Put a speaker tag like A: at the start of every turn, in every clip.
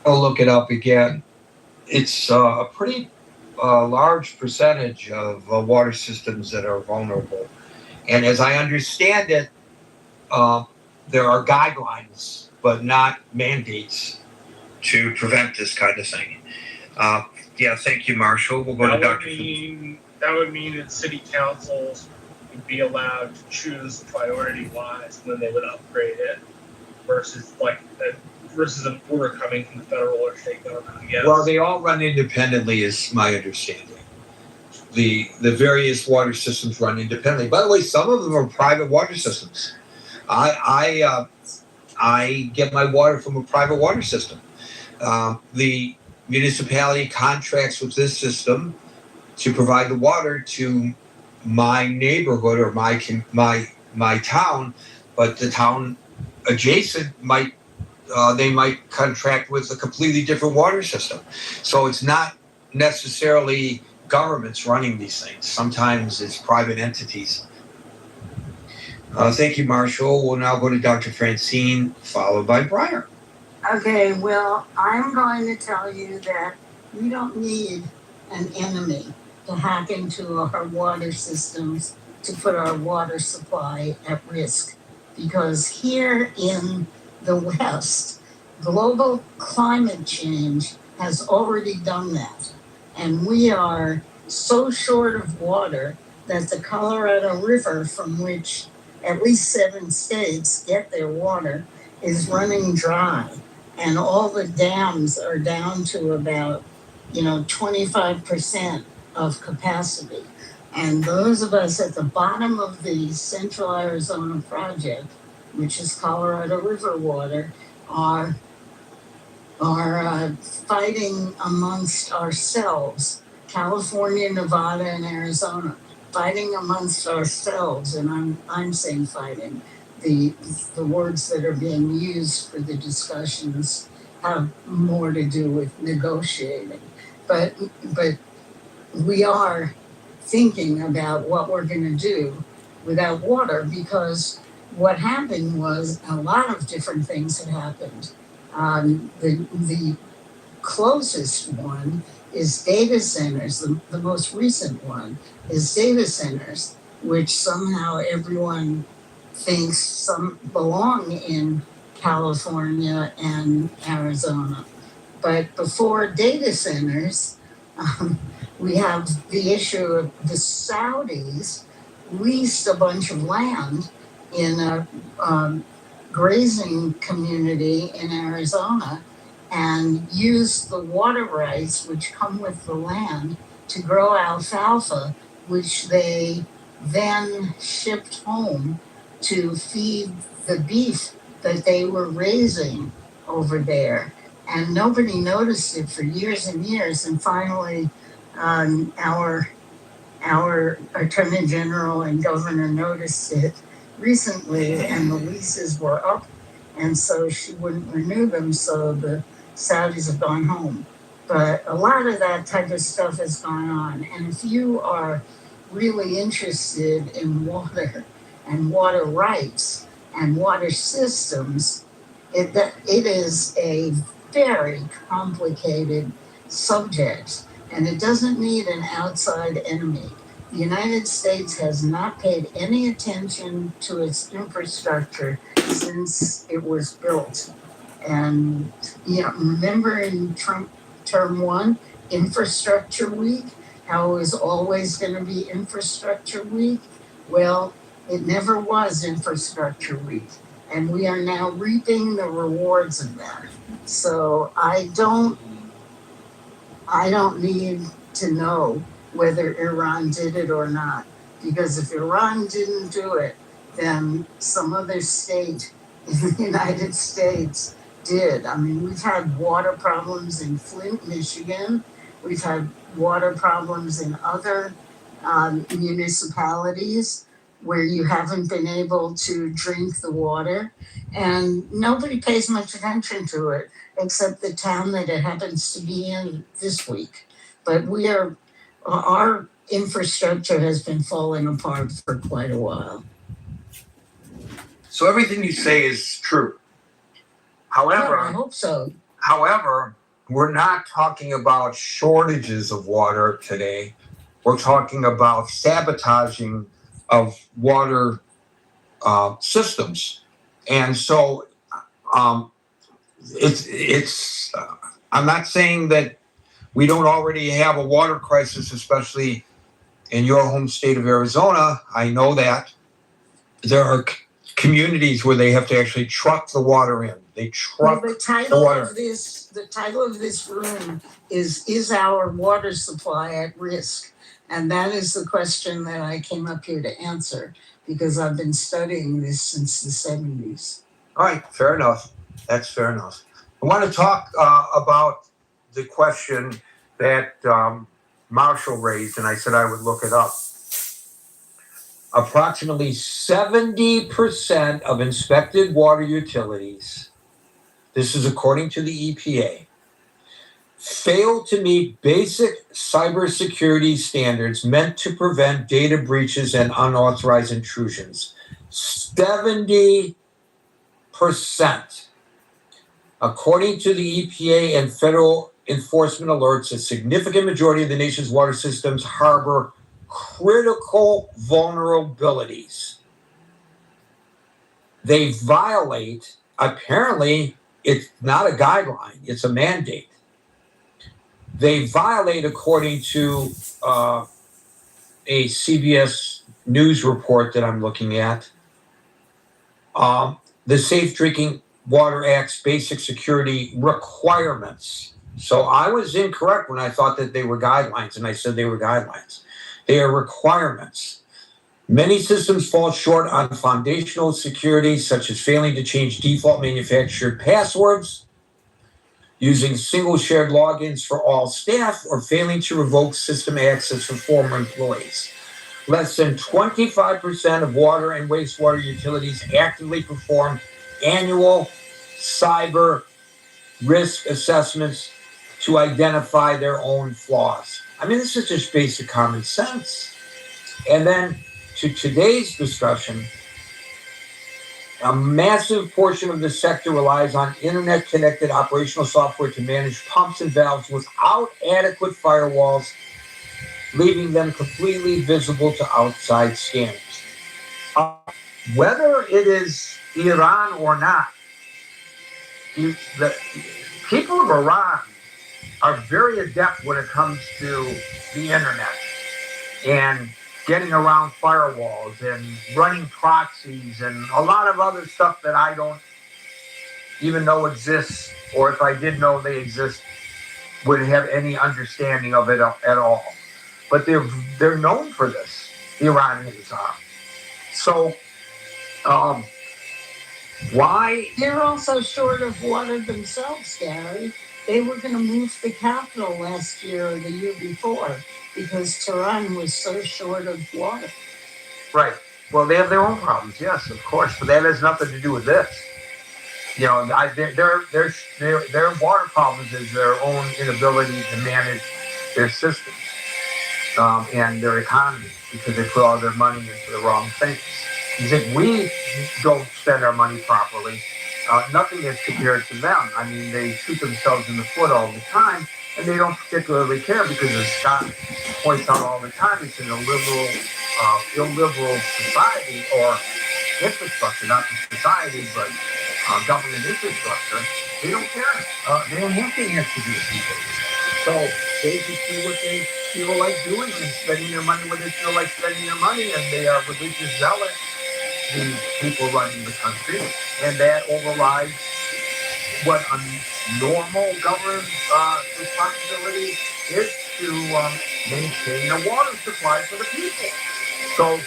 A: I'll look it up again. It's a pretty large percentage of water systems that are vulnerable. And as I understand it, uh, there are guidelines, but not mandates to prevent this kind of thing. Uh, yeah, thank you, Marshall. We'll go to Dr.
B: That would mean that city councils would be allowed to choose priority-wise when they would upgrade it, versus an order coming from the federal or state government, I guess.
A: Well, they all run independently, is my understanding. The various water systems run independently. By the way, some of them are private water systems. I get my water from a private water system. The municipality contracts with this system to provide the water to my neighborhood or my town, but the town adjacent might they might contract with a completely different water system. So it's not necessarily governments running these things. Sometimes it's private entities. Thank you, Marshall. We'll now go to Dr. Francine, followed by Breyer.
C: Okay, well, I'm going to tell you that we don't need an enemy to hack into our water systems to put our water supply at risk. Because here in the West, global climate change has already done that. And we are so short of water that the Colorado River, from which at least 7 states get their water, is running dry. And all the dams are down to about, 25% of capacity. And those of us at the bottom of the Central Arizona project, which is Colorado River water, are fighting amongst ourselves, California, Nevada, and Arizona, fighting amongst ourselves, and I'm saying fighting. The words that are being used for the discussions have more to do with negotiating, but we are thinking about what we're going to do without water, because what happened was a lot of different things had happened. The closest one is data centers. The most recent one is data centers, which somehow everyone thinks some belong in California and Arizona. But before data centers, we have the issue of the Saudis leased a bunch of land in a grazing community in Arizona and used the water rights which come with the land to grow alfalfa, which they then shipped home to feed the beef that they were raising over there. And nobody noticed it for years and years. And finally, our Attorney General and Governor noticed it recently, and the leases were up, and so she wouldn't renew them, so the Saudis have gone home. But a lot of that type of stuff has gone on. And if you are really interested in water and water rights and water systems, it is a very complicated subject, and it doesn't need an outside enemy. The United States has not paid any attention to its infrastructure since it was built. And remember in Trump term 1, Infrastructure Week, how it was always going to be Infrastructure Week? Well, it never was Infrastructure Week. And we are now reaping the rewards of that. So I don't need to know whether Iran did it or not. Because if Iran didn't do it, then some other state in the United States did. I mean, we've had water problems in Flint, Michigan. We've had water problems in other municipalities where you haven't been able to drink the water, and nobody pays much attention to it except the town that it happens to be in this week. But our infrastructure has been falling apart for quite a while.
A: So everything you say is true. However,
C: I hope so.
A: However, we're not talking about shortages of water today. We're talking about sabotaging of water systems. And so it's I'm not saying that we don't already have a water crisis, especially in your home state of Arizona. I know that there are communities where they have to actually truck the water in. They truck
C: the
A: the
C: title
A: water.
C: of this room is our water supply at risk? And that is the question that I came up here to answer, because I've been studying this since the 70s.
A: All right, fair enough. That's fair enough. I want to talk about the question that Marshall raised, and I said I would look it up. Approximately 70% of inspected water utilities, this is according to the EPA, fail to meet basic cybersecurity standards meant to prevent data breaches and unauthorized intrusions. 70%. According to the EPA and federal enforcement alerts, a significant majority of the nation's water systems harbor critical vulnerabilities. They violate, apparently, it's not a guideline, it's a mandate. They violate, according to a CBS News report that I'm looking at, the Safe Drinking Water Act's basic security requirements. So I was incorrect when I thought that they were guidelines, and I said they were guidelines. They are requirements. Many systems fall short on foundational security, such as failing to change default manufactured passwords, using single shared logins for all staff, or failing to revoke system access for former employees. Less than 25% of water and wastewater utilities actively perform annual cyber risk assessments to identify their own flaws. I mean, this is just basic common sense. And then to today's discussion, a massive portion of the sector relies on internet-connected operational software to manage pumps and valves without adequate firewalls, leaving them completely visible to outside scanners. Whether it is Iran or not, the people of Iran are very adept when it comes to the internet and getting around firewalls and running proxies and a lot of other stuff that I don't even know exists, or if I did know they exist, wouldn't have any understanding of it at all. But they're known for this, the Iranians are. So why?
C: They're also short of water themselves, Gary. They were going to move the capital last year or the year before because Tehran was so short of water.
A: Right. Well, they have their own problems, yes, of course, but that has nothing to do with this. You know, their water problems is their own inability to manage their systems and their economy, because they put all their money into the wrong things. You think we don't spend our money properly? Nothing is compared to them. I mean, they shoot themselves in the foot all the time, and they don't particularly care because, as Scott points out all the time, it's an illiberal society or infrastructure, not just society, but government infrastructure. They don't care. They don't have to answer these people. So they just do what they feel like doing and spending their money where they feel like spending their money, and they are religious zealots, the people running the country, and that overrides what a normal government responsibility is to maintain a water supply for the people. So,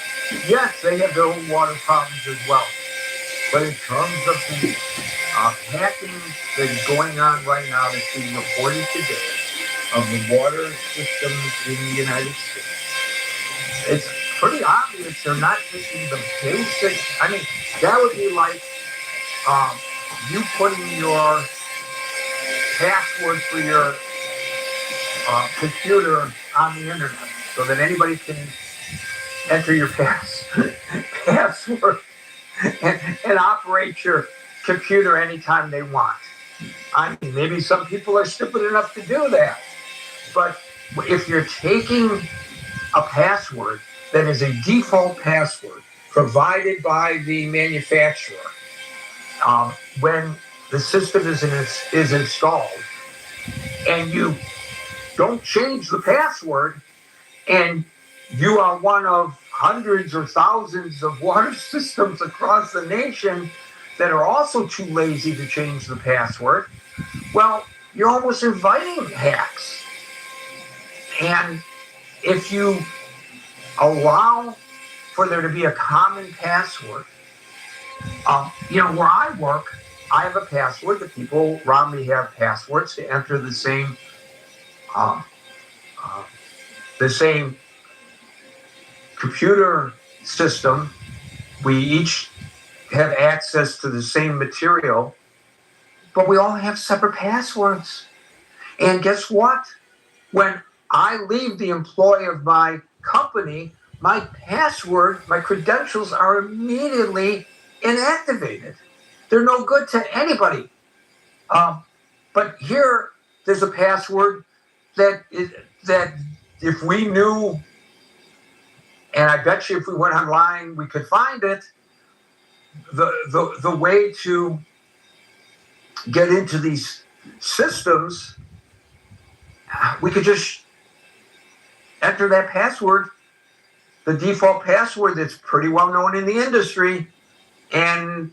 A: yes, they have their own water problems as well. But in terms of the hacking that is going on right now, that's being reported today, of the water systems in the United States, it's pretty obvious they're not taking the basic. I mean, that would be like you putting your password for your computer on the internet so that anybody can enter your password and operate your computer anytime they want. I mean, maybe some people are stupid enough to do that. But if you're taking a password that is a default password provided by the manufacturer, when the system is installed, and you don't change the password, and you are one of hundreds or thousands of water systems across the nation that are also too lazy to change the password, well, you're almost inviting hacks. And if you allow for there to be a common password, where I work, I have a password. The people around me have passwords to enter the same computer system. We each have access to the same material, but we all have separate passwords. And guess what? When I leave the employ of my company, my password, my credentials are immediately inactivated. They're no good to anybody. But here, there's a password that if we knew, and I bet you if we went online, we could find it, the way to get into these systems, we could just enter that password, the default password that's pretty well known in the industry, and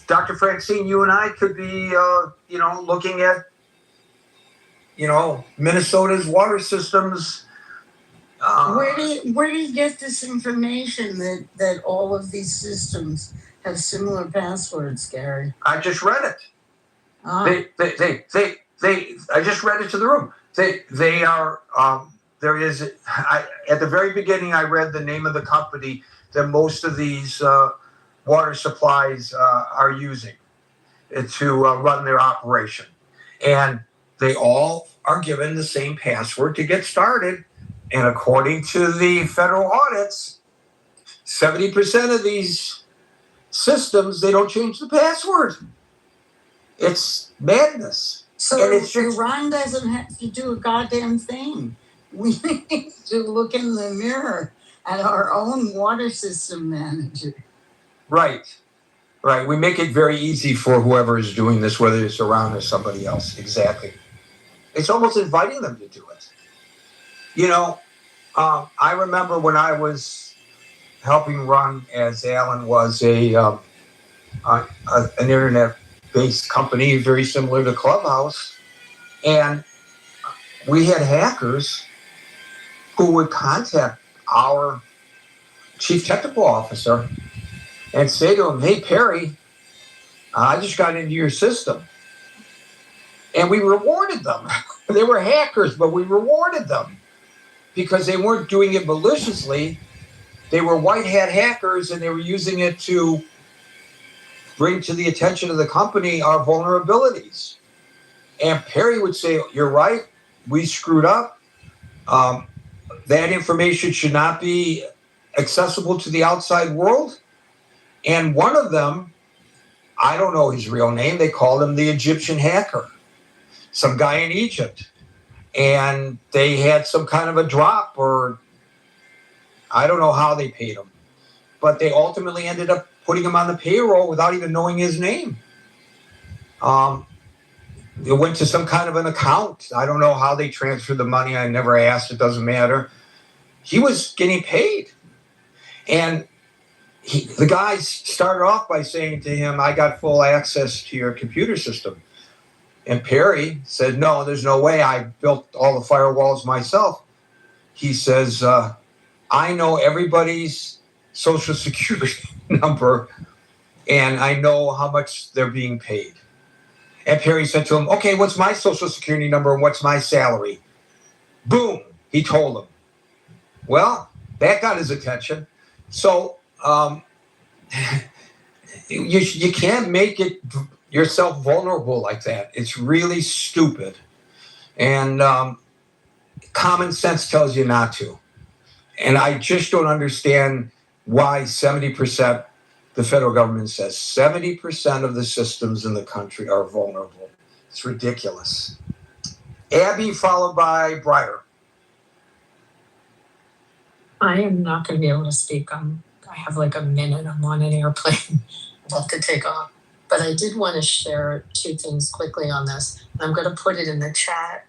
A: Dr. Francine, you and I could be, looking at, Minnesota's water systems.
C: Where do you get this information that all of these systems have similar passwords, Gary?
A: I just read it.
C: Ah.
A: I just read it to the room. They are, at the very beginning, I read the name of the company that most of these water supplies are using to run their operation. And they all are given the same password to get started. And according to the federal audits, 70% of these systems, they don't change the password. It's madness.
C: So Iran doesn't have to do a goddamn thing. We need to look in the mirror at our own water system manager. Right.
A: We make it very easy for whoever is doing this, whether it's Iran or somebody else. Exactly. It's almost inviting them to do it. I remember when I was helping run, as Alan was, an internet-based company very similar to Clubhouse, and we had hackers who would contact our chief technical officer and say to him, "Hey, Perry, I just got into your system." And we rewarded them. They were hackers, but we rewarded them because they weren't doing it maliciously. They were white hat hackers, and they were using it to bring to the attention of the company our vulnerabilities. And Perry would say, "You're right. We screwed up. That information should not be accessible to the outside world." And one of them, I don't know his real name, they called him the Egyptian hacker, some guy in Egypt. And they had some kind of a drop, or I don't know how they paid him, but they ultimately ended up putting him on the payroll without even knowing his name. It went to some kind of an account. I don't know how they transferred the money. I never asked. It doesn't matter. He was getting paid. And the guys started off by saying to him, "I got full access to your computer system." And Perry said, "No, there's no way. I built all the firewalls myself." He says, "I know everybody's social security number, and I know how much they're being paid." And Perry said to him, "Okay, what's my social security number and what's my salary?" Boom, he told him. Well, that got his attention. So you can't make it yourself vulnerable like that. It's really stupid. And common sense tells you not to. And I just don't understand why 70% the federal government says 70% of the systems in the country are vulnerable. It's ridiculous. Abby, followed by Breyer.
D: I am not going to be able to speak. I have like a minute. I'm on an airplane. I have to take off. But I did want to share two things quickly on this. I'm going to put it in the chat.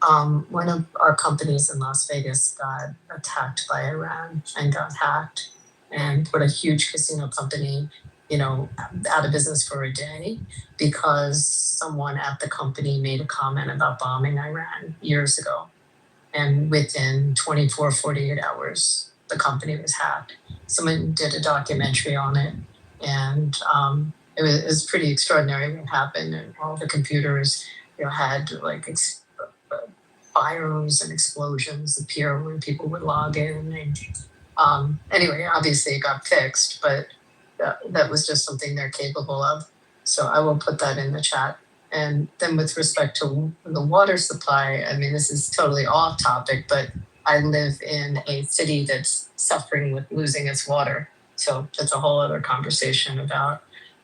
D: One of our companies in Las Vegas got attacked by Iran and got hacked and put a huge casino company, out of business for a day because someone at the company made a comment about bombing Iran years ago. And within 24, 48 hours, the company was hacked. Someone did a documentary on it, and it was pretty extraordinary what happened. And all the computers, had like fires and explosions appear when people would log in. And anyway, obviously it got fixed, but that was just something they're capable of. So I will put that in the chat. And then with respect to the water supply, I mean, this is totally off topic, but I live in a city that's suffering with losing its water. So that's a whole other conversation about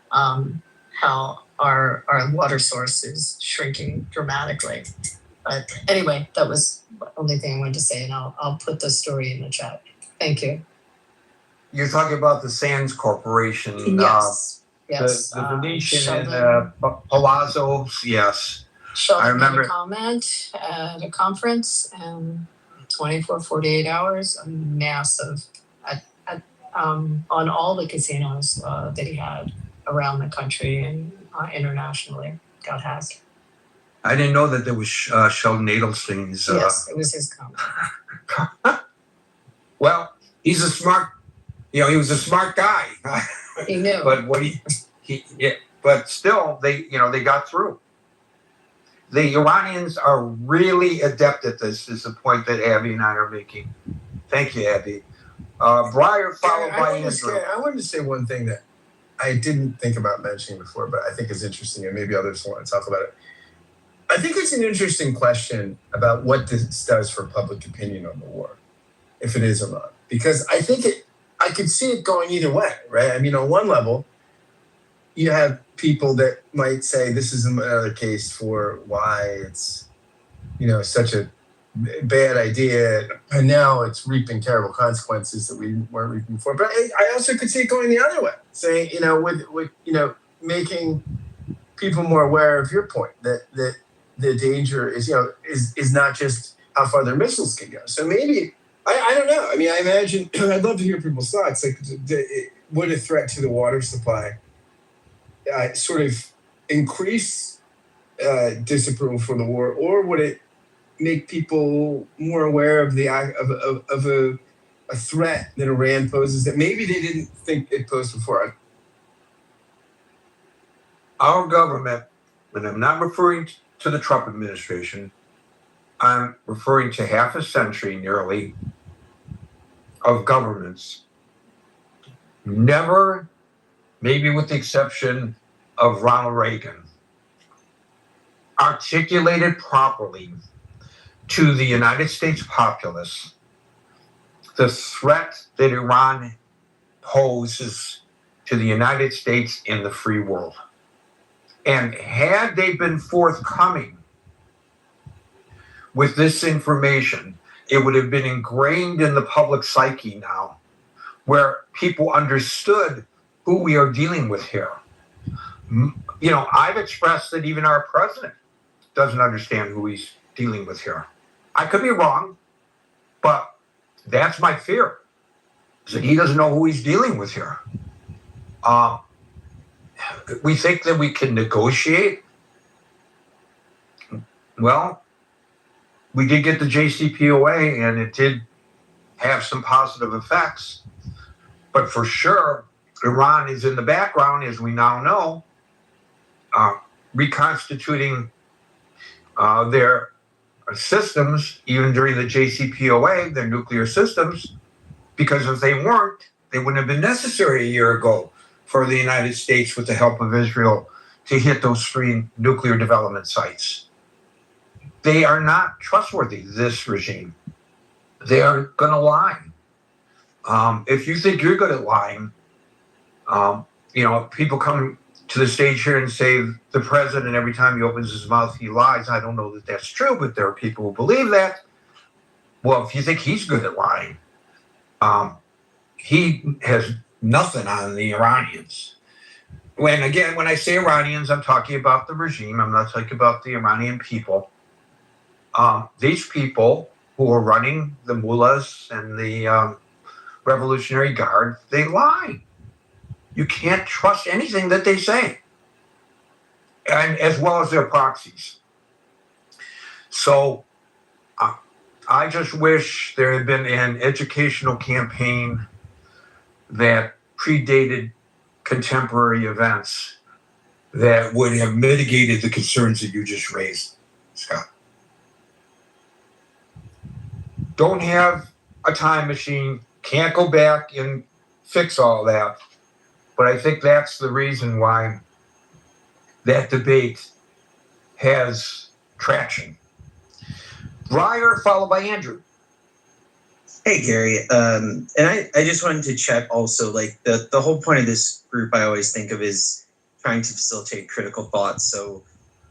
D: how our water source is shrinking dramatically. But anyway, that was the only thing I wanted to say, and I'll put the story in the chat. Thank you.
A: You're talking about the Sands Corporation.
D: Yes. Yes.
A: The Venetian
D: Sheldon,
A: and Palazzo. Yes.
D: Sheldon
A: I remember.
D: made a comment at a conference, and 24, 48 hours, a massive, on all the casinos that he had around the country and internationally got hacked.
A: I didn't know that there was Sheldon Adelstein's.
D: Yes, it was his comment.
A: Well, he's a smart. He was a smart guy.
D: He knew.
A: But but still, they got through. The Iranians are really adept at this. Is the point that Abby and I are making. Thank you, Abby. Breyer, followed by Andrew.
E: I wanted to say one thing that I didn't think about mentioning before, but I think is interesting, and maybe others want to talk about it. I think it's an interesting question about what this does for public opinion on the war, if it is or not. Because I think I could see it going either way, right? I mean, on one level, you have people that might say this is another case for why it's, such a bad idea, and now it's reaping terrible consequences that we weren't reaping before. But I also could see it going the other way, saying, with making people more aware of your point that the danger is not just how far their missiles can go. So maybe I don't know. I mean, I imagine I'd love to hear people's thoughts. Like, would a threat to the water supply sort of increase disapproval for the war, or would it make people more aware of the of a threat that Iran poses that maybe they didn't think it posed before?
A: Our government, and I'm not referring to the Trump administration, I'm referring to half a century nearly of governments, never, maybe with the exception of Ronald Reagan, articulated properly to the United States populace the threat that Iran poses to the United States and the free world. And had they been forthcoming with this information, it would have been ingrained in the public psyche now, where people understood who we are dealing with here. I've expressed that even our president doesn't understand who he's dealing with here. I could be wrong, but that's my fear, is that he doesn't know who he's dealing with here. We think that we can negotiate. Well, we did get the JCPOA, and it did have some positive effects. But for sure, Iran is in the background, as we now know, reconstituting their systems, even during the JCPOA, their nuclear systems, because if they weren't, they wouldn't have been necessary a year ago for the United States, with the help of Israel, to hit those 3 nuclear development sites. They are not trustworthy, this regime. They are going to lie. If you think you're good at lying, people come to the stage here and say the president, every time he opens his mouth, he lies. I don't know that that's true, but there are people who believe that. Well, if you think he's good at lying, he has nothing on the Iranians. When I say Iranians, I'm talking about the regime. I'm not talking about the Iranian people. These people who are running the mullahs and the Revolutionary Guard, they lie. You can't trust anything that they say, and as well as their proxies. So I just wish there had been an educational campaign that predated contemporary events that would have mitigated the concerns that you just raised, Scott. Don't have a time machine, can't go back and fix all that. But I think that's the reason why that debate has traction. Breyer, followed by Andrew.
F: Hey, Gary. And I just wanted to check also, like the whole point of this group I always think of is trying to facilitate critical thought. So,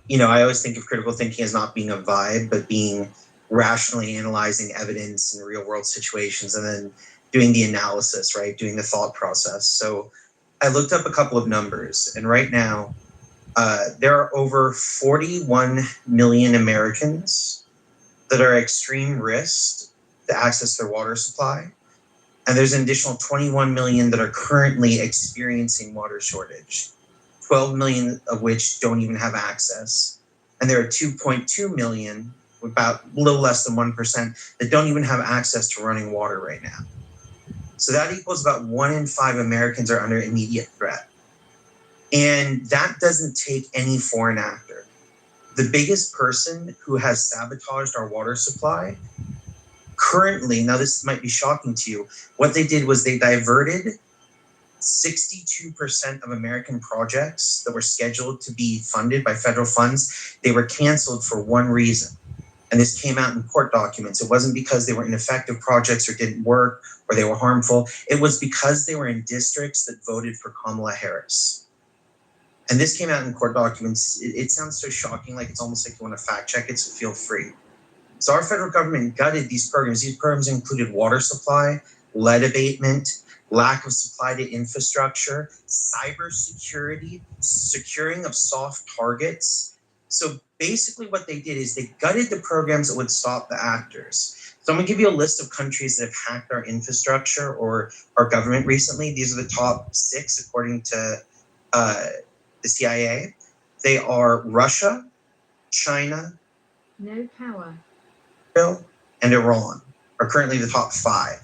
F: I always think of critical thinking as not being a vibe, but being rationally analyzing evidence in real world situations and then doing the analysis, right? Doing the thought process. So I looked up a couple of numbers, and right now there are over 41 million Americans that are at extreme risk to access their water supply. And there's an additional 21 million that are currently experiencing water shortage, 12 million of which don't even have access. And there are 2.2 million, about a little less than 1%, that don't even have access to running water right now. So that equals about 1 in 5 Americans are under immediate threat. And that doesn't take any foreign actor. The biggest person who has sabotaged our water supply currently, now this might be shocking to you, what they did was they diverted 62% of American projects that were scheduled to be funded by federal funds. They were canceled for one reason. And this came out in court documents. It wasn't because they were ineffective projects or didn't work or they were harmful. It was because they were in districts that voted for Kamala Harris. And this came out in court documents. It sounds so shocking, like it's almost like you want to fact check it, so feel free. So our federal government gutted these programs. These programs included water supply, lead abatement, lack of supply to infrastructure, cybersecurity, securing of soft targets. So basically what they did is they gutted the programs that would stop the actors. So I'm gonna give you a list of countries that have hacked our infrastructure or our government recently. These are the top 6 according to the CIA. They are Russia, China,
G: no power,
F: and Iran are currently the top 5.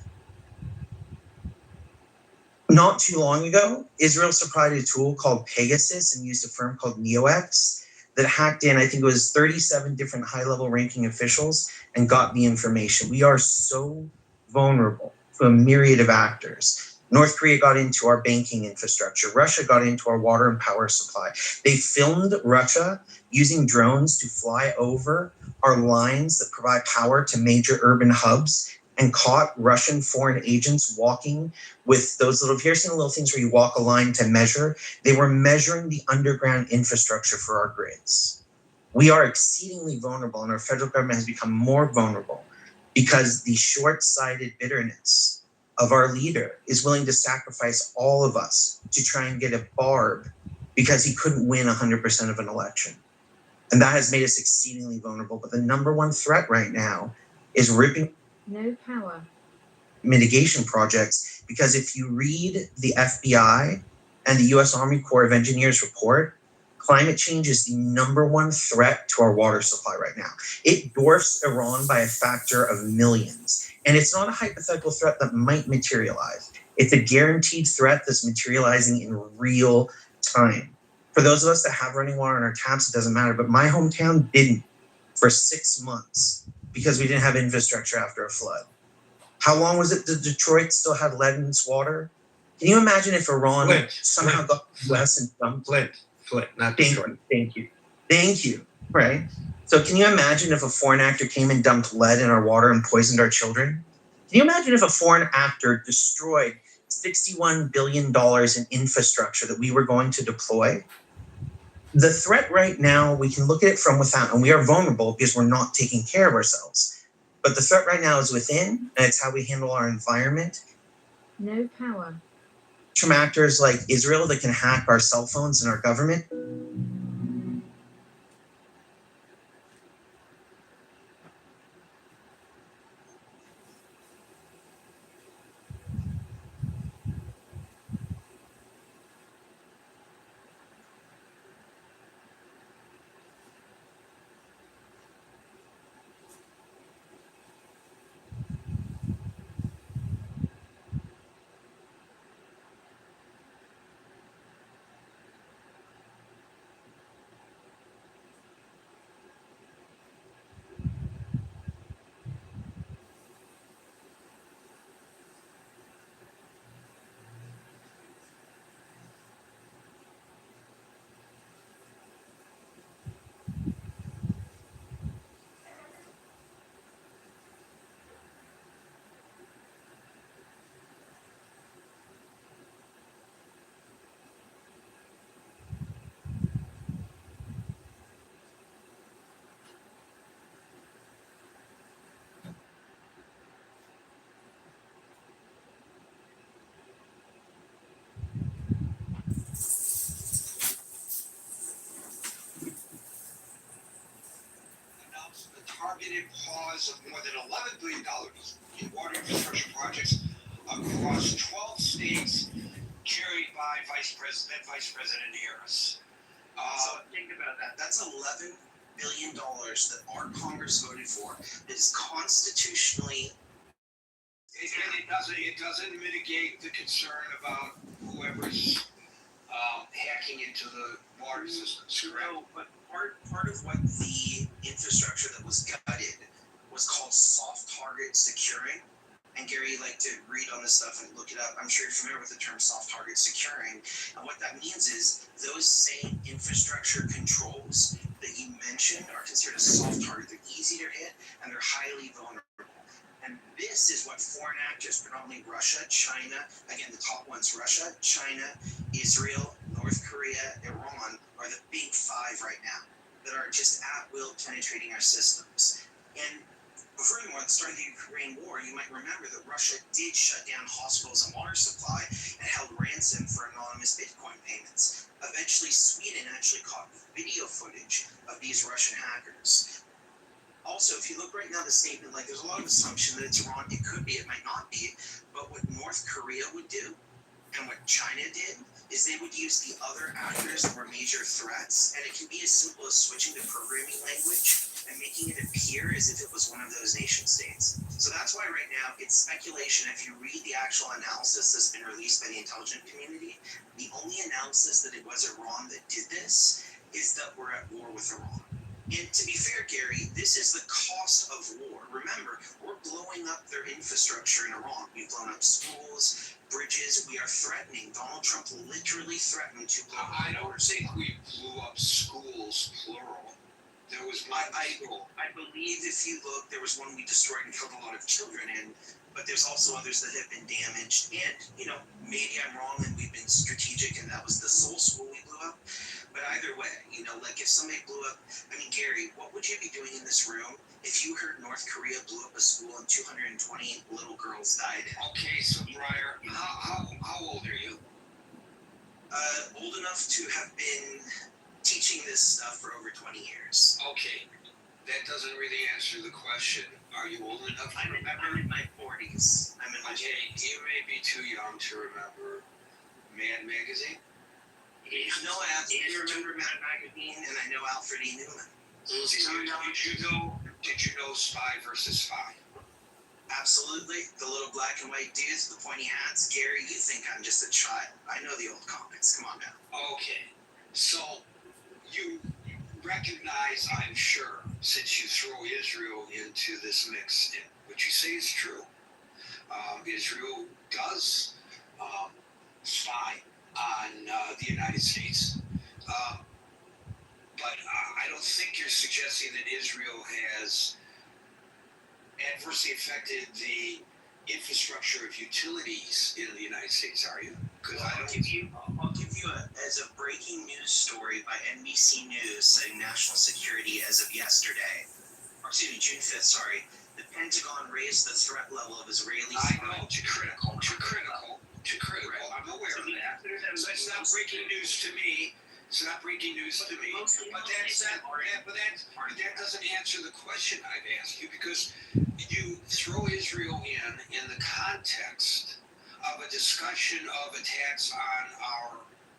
F: Not too long ago, Israel supplied a tool called Pegasus and used a firm called NeoX that hacked in, I think it was 37 different high-level ranking officials and got the information. We are so vulnerable to a myriad of actors. North Korea got into our banking infrastructure. Russia got into our water and power supply. They filmed Russia using drones to fly over our lines that provide power to major urban hubs and caught Russian foreign agents walking with those little, have you ever seen the little things where you walk a line to measure? They were measuring the underground infrastructure for our grids. We are exceedingly vulnerable, and our federal government has become more vulnerable because the short-sighted bitterness of our leader is willing to sacrifice all of us to try and get a barb because he couldn't win 100% of an election. And that has made us exceedingly vulnerable. But the number one threat right now is ripping
G: no power
F: mitigation projects, because if you read the FBI and the U.S. Army Corps of Engineers report, climate change is the number one threat to our water supply right now. It dwarfs Iran by a factor of millions. And it's not a hypothetical threat that might materialize. It's a guaranteed threat that's materializing in real time. For those of us that have running water in our taps, it doesn't matter. But my hometown didn't for 6 months because we didn't have infrastructure after a flood. How long was it that Detroit still had lead in its water? Can you imagine if Iran somehow got less and dumped?
A: Flint, not Detroit.
F: Thank you. Right. So can you imagine if a foreign actor came and dumped lead in our water and poisoned our children? Can you imagine if a foreign actor destroyed $61 billion in infrastructure that we were going to deploy. The threat right now, we can look at it from without, and we are vulnerable because we're not taking care of ourselves. But the threat right now is within, and it's how we handle our environment.
G: No power.
F: From actors like Israel that can hack our cell phones and our government.
A: Announced a targeted pause of more than $11 billion in water infrastructure projects across 12 states, carried by Vice President Harris.
F: So think about that. That's $11 billion that our Congress voted for. That is constitutionally.
A: It doesn't mitigate the concern about whoever's hacking into the water systems.
F: No, but part of what the infrastructure that was gutted was called soft target securing. And Gary, you like to read on this stuff and look it up. I'm sure you're familiar with the term soft target securing. And what that means is those same infrastructure controls that you mentioned are considered a soft target. They're easy to hit and they're highly vulnerable. And this is what foreign actors, predominantly Russia, China, again, the top ones, Russia, China, Israel, North Korea, Iran, are the big five right now that are just at will penetrating our systems. And furthermore, at the start of the Ukraine war, you might remember that Russia did shut down hospitals and water supply and held ransom for anonymous Bitcoin payments. Eventually, Sweden actually caught video footage of these Russian hackers. Also, if you look right now, the statement, like there's a lot of assumption that it's Iran. It could be, it might not be. But what North Korea would do and what China did is they would use the other actors that were major threats. And it can be as simple as switching to programming language and making it appear as if it was one of those nation states. So that's why right now it's speculation. If you read the actual analysis that's been released by the intelligence community, the only analysis that it was Iran that did this is that we're at war with Iran. And to be fair, Gary, this is the cost of war. Remember, we're blowing up their infrastructure in Iran. We've blown up schools, bridges. We are threatening. Donald Trump literally threatened to blow up.
A: I don't think we blew up schools, plural. There was
F: I believe if you look, there was one we destroyed and killed a lot of children in, but there's also others that have been damaged. And, maybe I'm wrong and we've been strategic and that was the Seoul school we blew up. But either way, like if somebody blew up, Gary, what would you be doing in this room if you heard North Korea blew up a school and 220 little girls died?
A: Okay, so Breyer, how old are you?
F: Old enough to have been teaching this stuff for over 20 years.
A: Okay, that doesn't really answer the question. Are you old enough?
F: I'm in my 40s.
A: Okay, you may be too young to remember Mad Magazine.
F: No, I absolutely remember Mad Magazine, and I know Alfred E. Newman.
A: Did you know Spy versus Spy?
F: Absolutely. The little black and white dudes with the pointy hats. Gary, you think I'm just a child. I know the old comics. Come on now.
A: Okay. So you recognize, I'm sure, since you throw Israel into this mix, what you say is true. Israel does spy on the United States. But I don't think you're suggesting that Israel has adversely affected the infrastructure of utilities in the United States, are you? Because
F: I'll give you as a breaking news story by NBC News saying national security as of yesterday, or excuse me, June 5th, sorry, the Pentagon raised the threat level of Israeli
A: I know, to critical. I'm aware of that. So it's not breaking news to me. It's not breaking news to me. But that doesn't answer the question I've asked you, because you throw Israel in the context of a discussion of attacks on our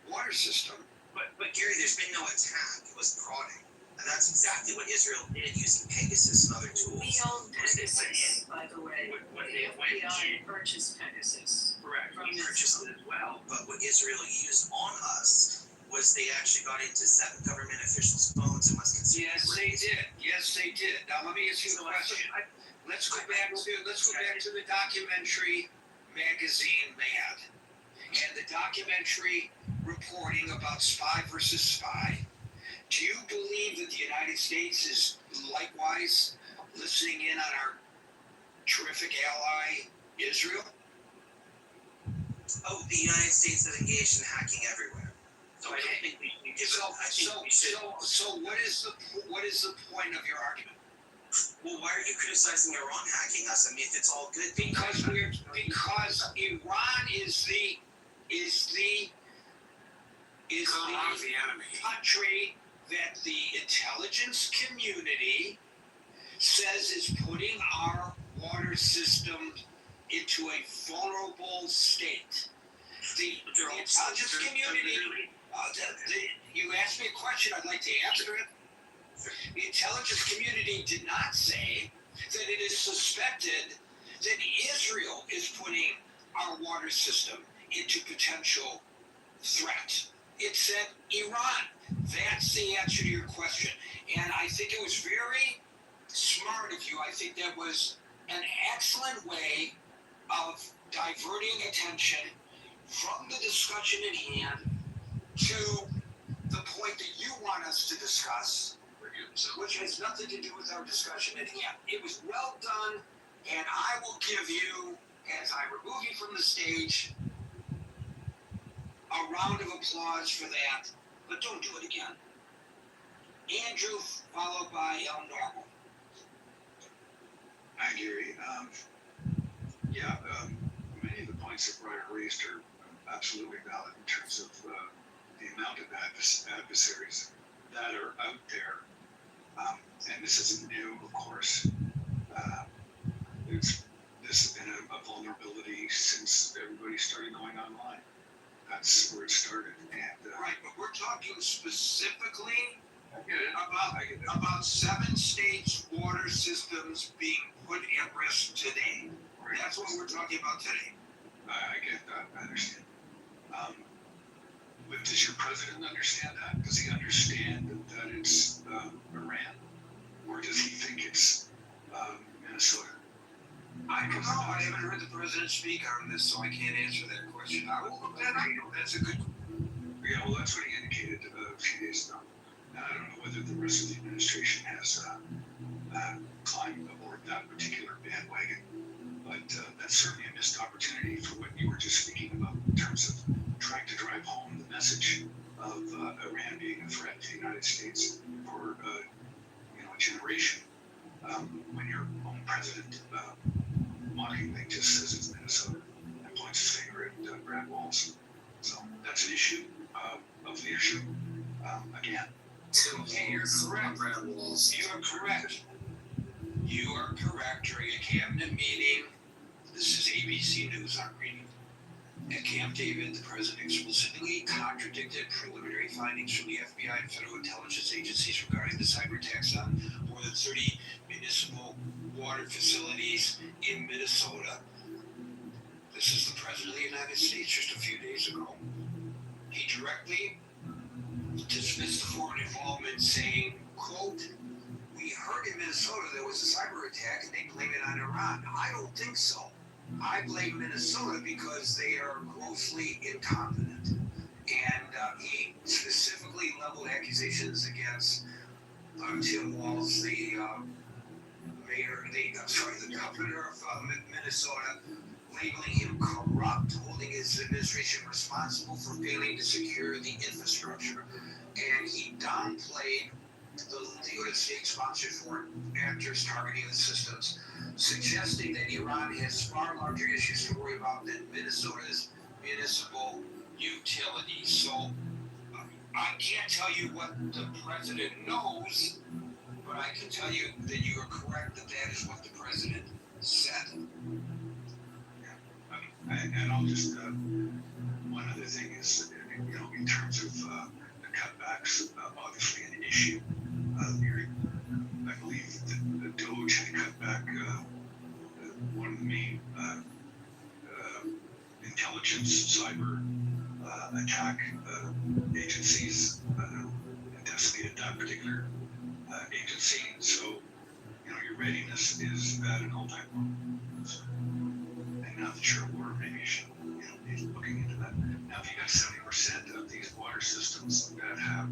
A: water system.
F: But Gary, there's been no attack. It was prodding. And that's exactly what Israel did using Pegasus and other tools.
C: We own Pegasus, by the way.
F: When
C: The
F: they went
C: FBI
F: in,
C: purchased Pegasus.
F: correct,
C: From
F: we purchased it as well. But what Israel used on us was they actually got into 7 government officials' phones and was considered.
A: Yes, they did. Now let me ask you a question. Let's go back to the documentary magazine Mad, and the documentary reporting about spy versus spy. Do you believe that the United States is likewise listening in on our terrific ally Israel?
F: Oh, the United States is engaged in hacking everywhere. So I don't think we can give it. I think we should.
A: So what is the point of your argument?
F: Well, why are you criticizing Iran hacking us? I mean, if it's all good,
A: Because Iran is the
H: enemy.
A: country that the intelligence community says is putting our water system into a vulnerable state. The intelligence community, you asked me a question, I'd like to answer it. The intelligence community did not say that it is suspected that Israel is putting our water system into potential threat. It said Iran. That's the answer to your question. And I think it was very smart of you. I think that was an excellent way of diverting attention from the discussion at hand to the point that you want us to discuss, which has nothing to do with our discussion at hand. It was well done, and I will give you, as I remove you from the stage, a round of applause for that, but don't do it again. Andrew, followed by El Normal.
H: Hi, Gary. Many of the points that Brian raised are absolutely valid in terms of the amount of adversaries that are out there. And this isn't new, of course. This has been a vulnerability since everybody started going online. That's where it started. And,
A: Right, but we're talking specifically about 7 states' water systems being put at risk today. That's what we're talking about today.
H: I get that. I understand. But does your president understand that? Does he understand that it's Iran? Or does he think it's Minnesota?
A: I don't know. I haven't heard the president speak on this, so I can't answer that question. I will look that up. That's a good.
H: Yeah, well, that's what he indicated a few days ago. And I don't know whether the rest of the administration has climbed aboard that particular bandwagon. But that's certainly a missed opportunity for what you were just speaking about in terms of trying to drive home the message of Iran being a threat to the United States for a generation. When your own president mockingly just says it's Minnesota and points his finger at Brad Walz. So that's an issue of leadership. Again.
A: You're correct. You are correct. During a cabinet meeting, this is ABC News I'm reading. At Camp David, the president explicitly contradicted preliminary findings from the FBI and federal intelligence agencies regarding the cyber attacks on more than 30 municipal water facilities in Minnesota. This is the president of the United States just a few days ago. He directly dismissed the foreign involvement, saying, quote, "We heard in Minnesota there was a cyber attack and they blame it on Iran. I don't think so. I blame Minnesota because they are grossly incompetent." And he specifically leveled accusations against Tim Walz, the the governor of Minnesota, labeling him corrupt, holding his administration responsible for failing to secure the infrastructure, and he downplayed the U.S. state-sponsored foreign actors targeting the systems, suggesting that Iran has far larger issues to worry about than Minnesota's municipal utilities. So I can't tell you what the president knows, but I can tell you that you are correct that that is what the president said.
H: And I'll just, one other thing is, in terms of the cutbacks, obviously an issue. I believe that the Doge had cut back one of the main intelligence cyber attack agencies, and decimated that particular agency. So, your readiness is at an all-time low. So, and now that you're aware, maybe you should, be looking into that. Now, if you got 70% of these water systems that have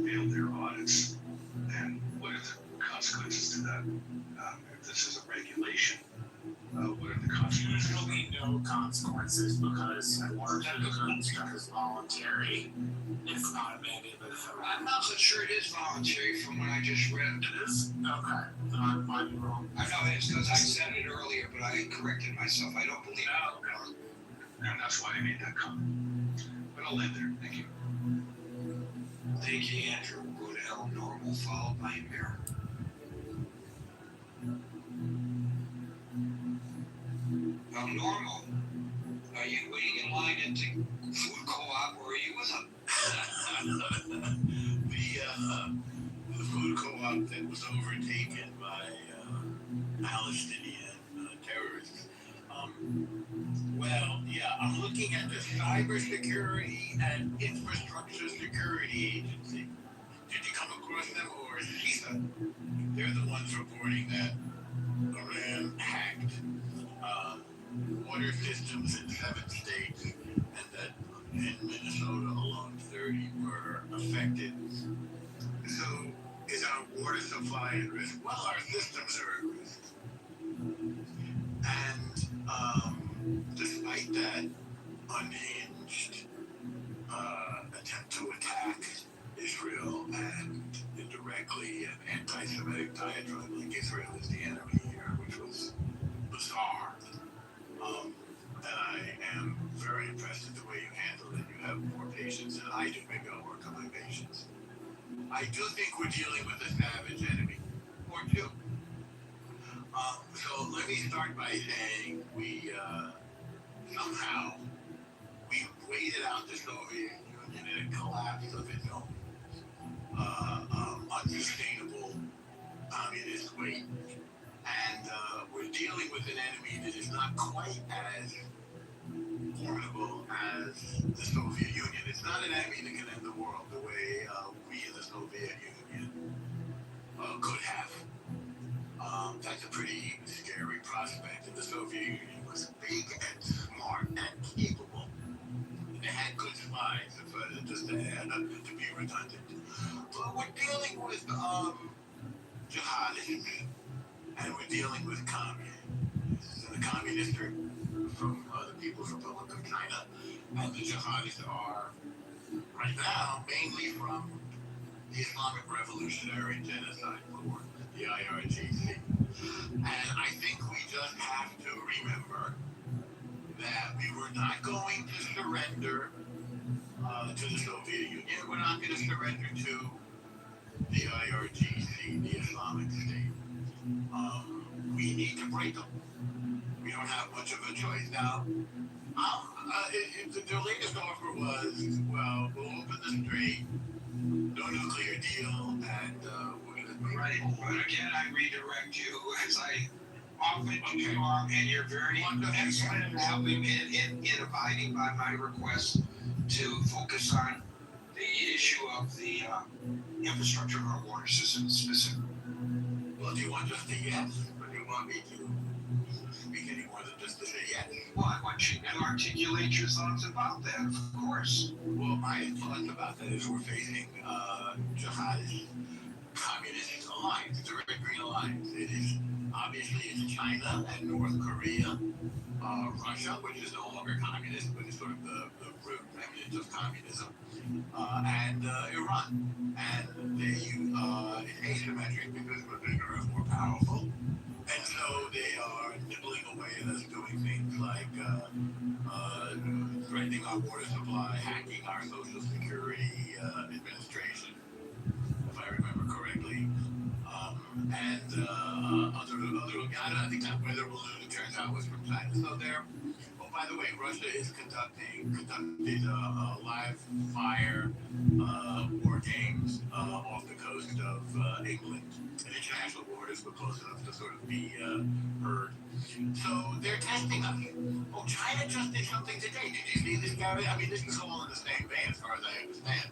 H: failed their audits, then what are the consequences to that? If this is a regulation, what are the consequences?
I: Usually no consequences because water systems stuff is voluntary. It's not a mandate by the federal.
A: I'm not so sure it is voluntary from what I just read.
I: It is? Okay. Then I might be wrong.
A: I know it is because I said it earlier, but I corrected myself. I don't believe it.
H: No. And that's why I made that comment. But I'll end there. Thank you.
A: Thank you, Andrew. Go to L normal followed by mirror. L normal. Are you waiting in line at the food co-op or are you with them?
I: The food co-op that was overtaken by Palestinian terrorists. Well, yeah, I'm looking at the Cybersecurity and Infrastructure Security Agency. Did you come across them or CISA? They're the ones reporting that Iran hacked water systems in 7 states and that in Minnesota alone 30 were affected. So is our water supply at risk? Well, our systems are at risk. And despite that unhinged attempt to attack Israel and indirectly an anti-Semitic diatribe like Israel is the enemy here, which was bizarre. And I am very impressed with the way you handled it. You have more patience than I do. Maybe I'll work on my patience. I do think we're dealing with a savage enemy, or two. So let me start by saying we somehow we waited out the Soviet Union and a collapse of its own unsustainable communist weight. And we're dealing with an enemy that is not quite as formidable as the Soviet Union. It's not an enemy that can end the world the way we in the Soviet Union could have. That's a pretty scary prospect. And the Soviet Union was big and smart and capable. And they had good spies, just to be redundant. But we're dealing with jihadists, and we're dealing with communists. And the communists are from the People's Republic of China, and the jihadists are, right now, mainly from the Islamic Revolutionary Genocide Corps, the IRGC. And I think we just have to remember that we were not going to surrender to the Soviet Union. We're not going to surrender to the IRGC, the Islamic State. We need to break them. We don't have much of a choice now. The latest offer was, well, we'll open the strait, no nuclear deal, and we're going to make
A: Right, but again, I redirect you as I often do, and you're very excellent in helping in abiding by my request to focus on the issue of the infrastructure of our water system specifically.
I: Well, do you want just a yes, or do you want me to speak any more than just to say yes?
A: Well, I want you to articulate your thoughts about that, of course.
I: Well, my thoughts about that is we're facing jihadists communist alliance. It's a red green alliance. It is obviously it's China and North Korea, Russia, which is no longer communist, but is sort of the root remnant of communism, and Iran. And they it's asymmetric because we're bigger and more powerful. And so they are nibbling away at us doing things like threatening our water supply, hacking our social security administration, if I remember correctly. And I think that weather balloon, it turns out, was from China. So there. Oh, by the way, Russia is conducted live fire war games off the coast of England. And international waters were close enough to sort of be heard. So they're testing us. Oh, China just did something today. Did you see this, Gary? I mean, this is all in the same vein, as far as I understand.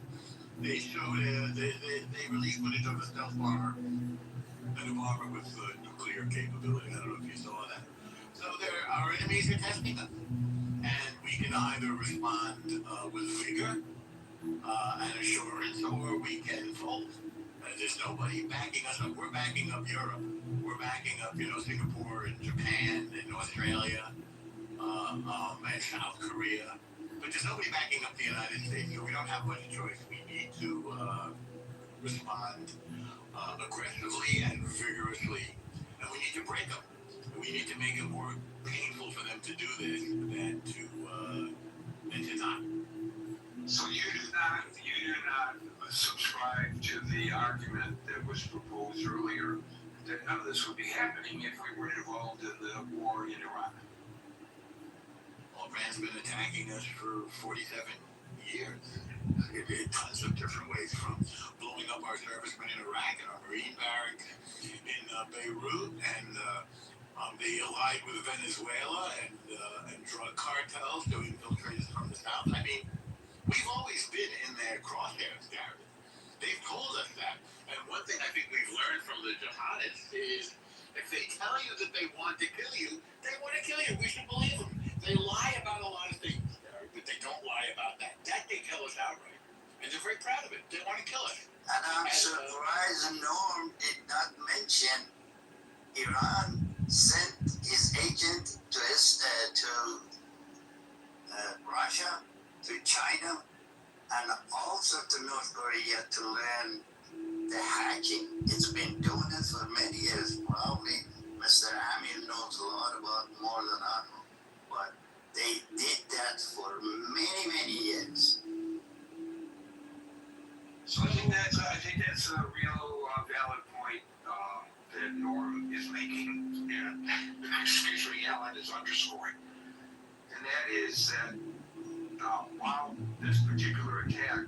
I: They showed they released footage of a stealth bomber, and a bomber with nuclear capability. I don't know if you saw that. So our enemies are testing us, and we can either respond with vigor and assurance, or we can fold. There's nobody backing us up. We're backing up Europe. We're backing up, Singapore and Japan and Australia and South Korea. But there's nobody backing up the United States, so we don't have much choice. We need to respond aggressively and vigorously, and we need to break them. We need to make it more painful for them to do this than to not.
H: So you do not subscribe to the argument that was proposed earlier that none of this would be happening if we weren't involved in the war in Iraq.
I: Well, Iran's been attacking us for 47 years. In tons of different ways, from blowing up our servicemen in Iraq and our Marine barracks in Beirut, and they allied with Venezuela and drug cartels to infiltrate us from the south. I mean, we've always been in their crosshairs, Gary. They've told us that. And one thing I think we've learned from the jihadists is if they tell you that they want to kill you, they want to kill you. We should believe them. They lie about a lot of things, Gary, but they don't lie about that. That they tell us outright. And they're very proud of it. They want to kill us.
J: And I'm surprised Norm did not mention Iran sent his agent to Russia, to China, and also to North Korea to learn the hacking. It's been doing it for many years. Probably Mr. Hamill knows a lot about more than I know. But they did that for many, many years.
H: So I think that's a real valid point that Norm is making, and excuse me, Alan is underscoring, and that is that while this particular attack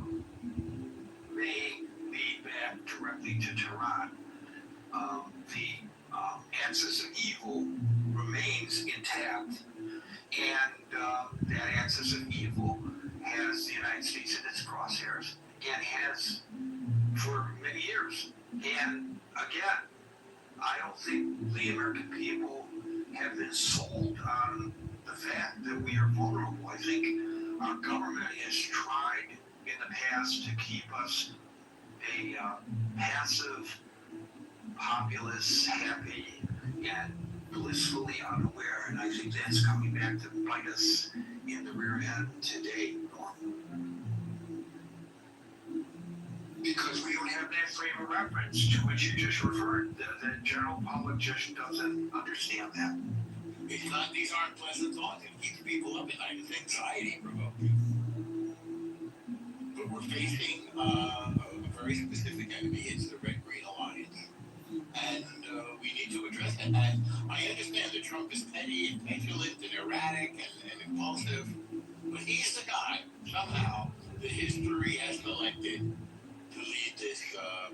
H: may lead back directly to Tehran, the axis of evil remains intact, and that axis of evil has the United States in its crosshairs, and has for many years. And again, I don't think the American people have been sold on the fact that we are vulnerable. I think our government has tried in the past to keep us a passive, populace, happy, and blissfully unaware. And I think that's coming back to bite us in the rear end today, Norm. Because we don't have that frame of reference to which you just referred. The general public just doesn't understand that.
I: It's not, these aren't pleasant thoughts. It keeps people up at night. It's anxiety provoking. But we're facing a very specific enemy. It's the Red Green Alliance. And we need to address it. And I understand that Trump is petty and petulant and erratic and impulsive. But he's the guy, somehow, that history has selected to lead this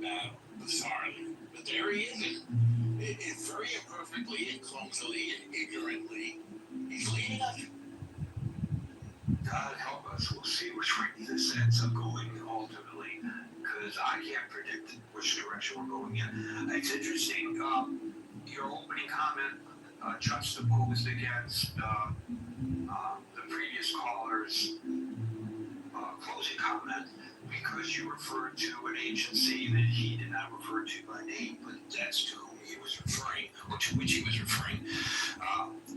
I: battle, bizarrely. But there he is, and very imperfectly and clumsily and ignorantly, he's leading us.
H: God help us. We'll see which way this ends up going ultimately, because I can't predict which direction we're going in. It's interesting, your opening comment juxtaposed against the previous caller's closing comment. because you referred to an agency that he did not refer to by name, but that's to whom he was referring, or to which he was referring,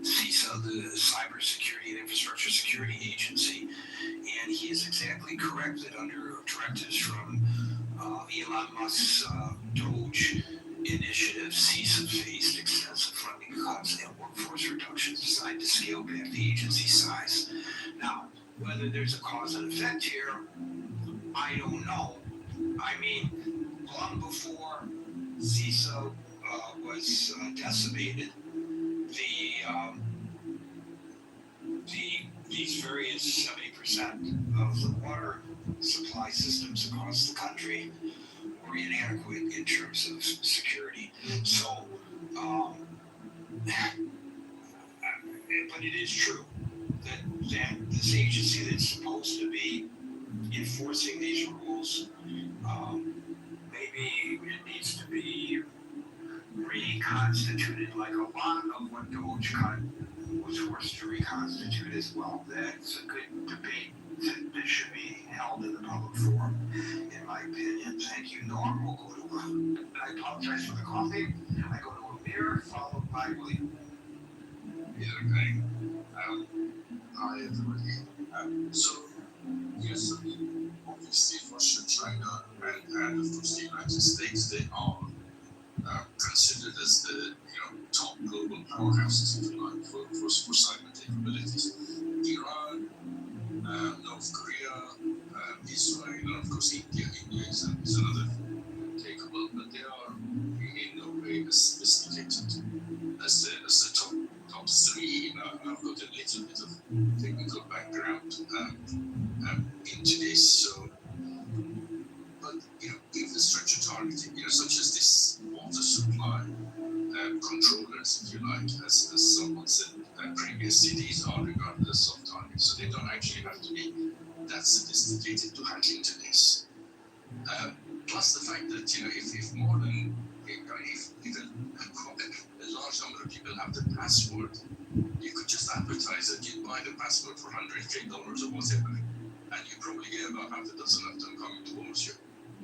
H: CISA, the Cybersecurity and Infrastructure Security Agency. And he is exactly correct that under directives from Elon Musk's Doge initiative, CISA faced extensive funding cuts and workforce reductions designed to scale back the agency size. Now, whether there's a cause and effect here, I don't know. I mean, long before CISA was decimated, these various 70% of the water supply systems across the country were inadequate in terms of security. So, but it is true that this agency that's supposed to be enforcing these rules, maybe it needs to be reconstituted, like a lot of what Dogecoin was forced to reconstitute as well. That's a good debate that should be held in the public forum, in my opinion. Thank you, Norm. We'll go to, I apologize for the coffee. I go to Amir, followed by William.
K: Yeah, okay. Hi, everybody. So, yes, I mean, obviously, Russia, China, and of course the United States, they are considered as the top global powerhouses, if you like, for cyber capabilities. Iran, North Korea, Israel, and of course India. India is another capable, but they are in no way as sophisticated as the top three. I've got a little bit of technical background into this, so. But infrastructure targeting, such as this water supply controllers, if you like, as someone said previously, these are regarded as soft targets, so they don't actually have to be that sophisticated to hack into this. Plus the fact that if more than if a large number of people have the password, you could just advertise that you buy the password for $100K or whatever, and you probably get about half a dozen of them coming towards you.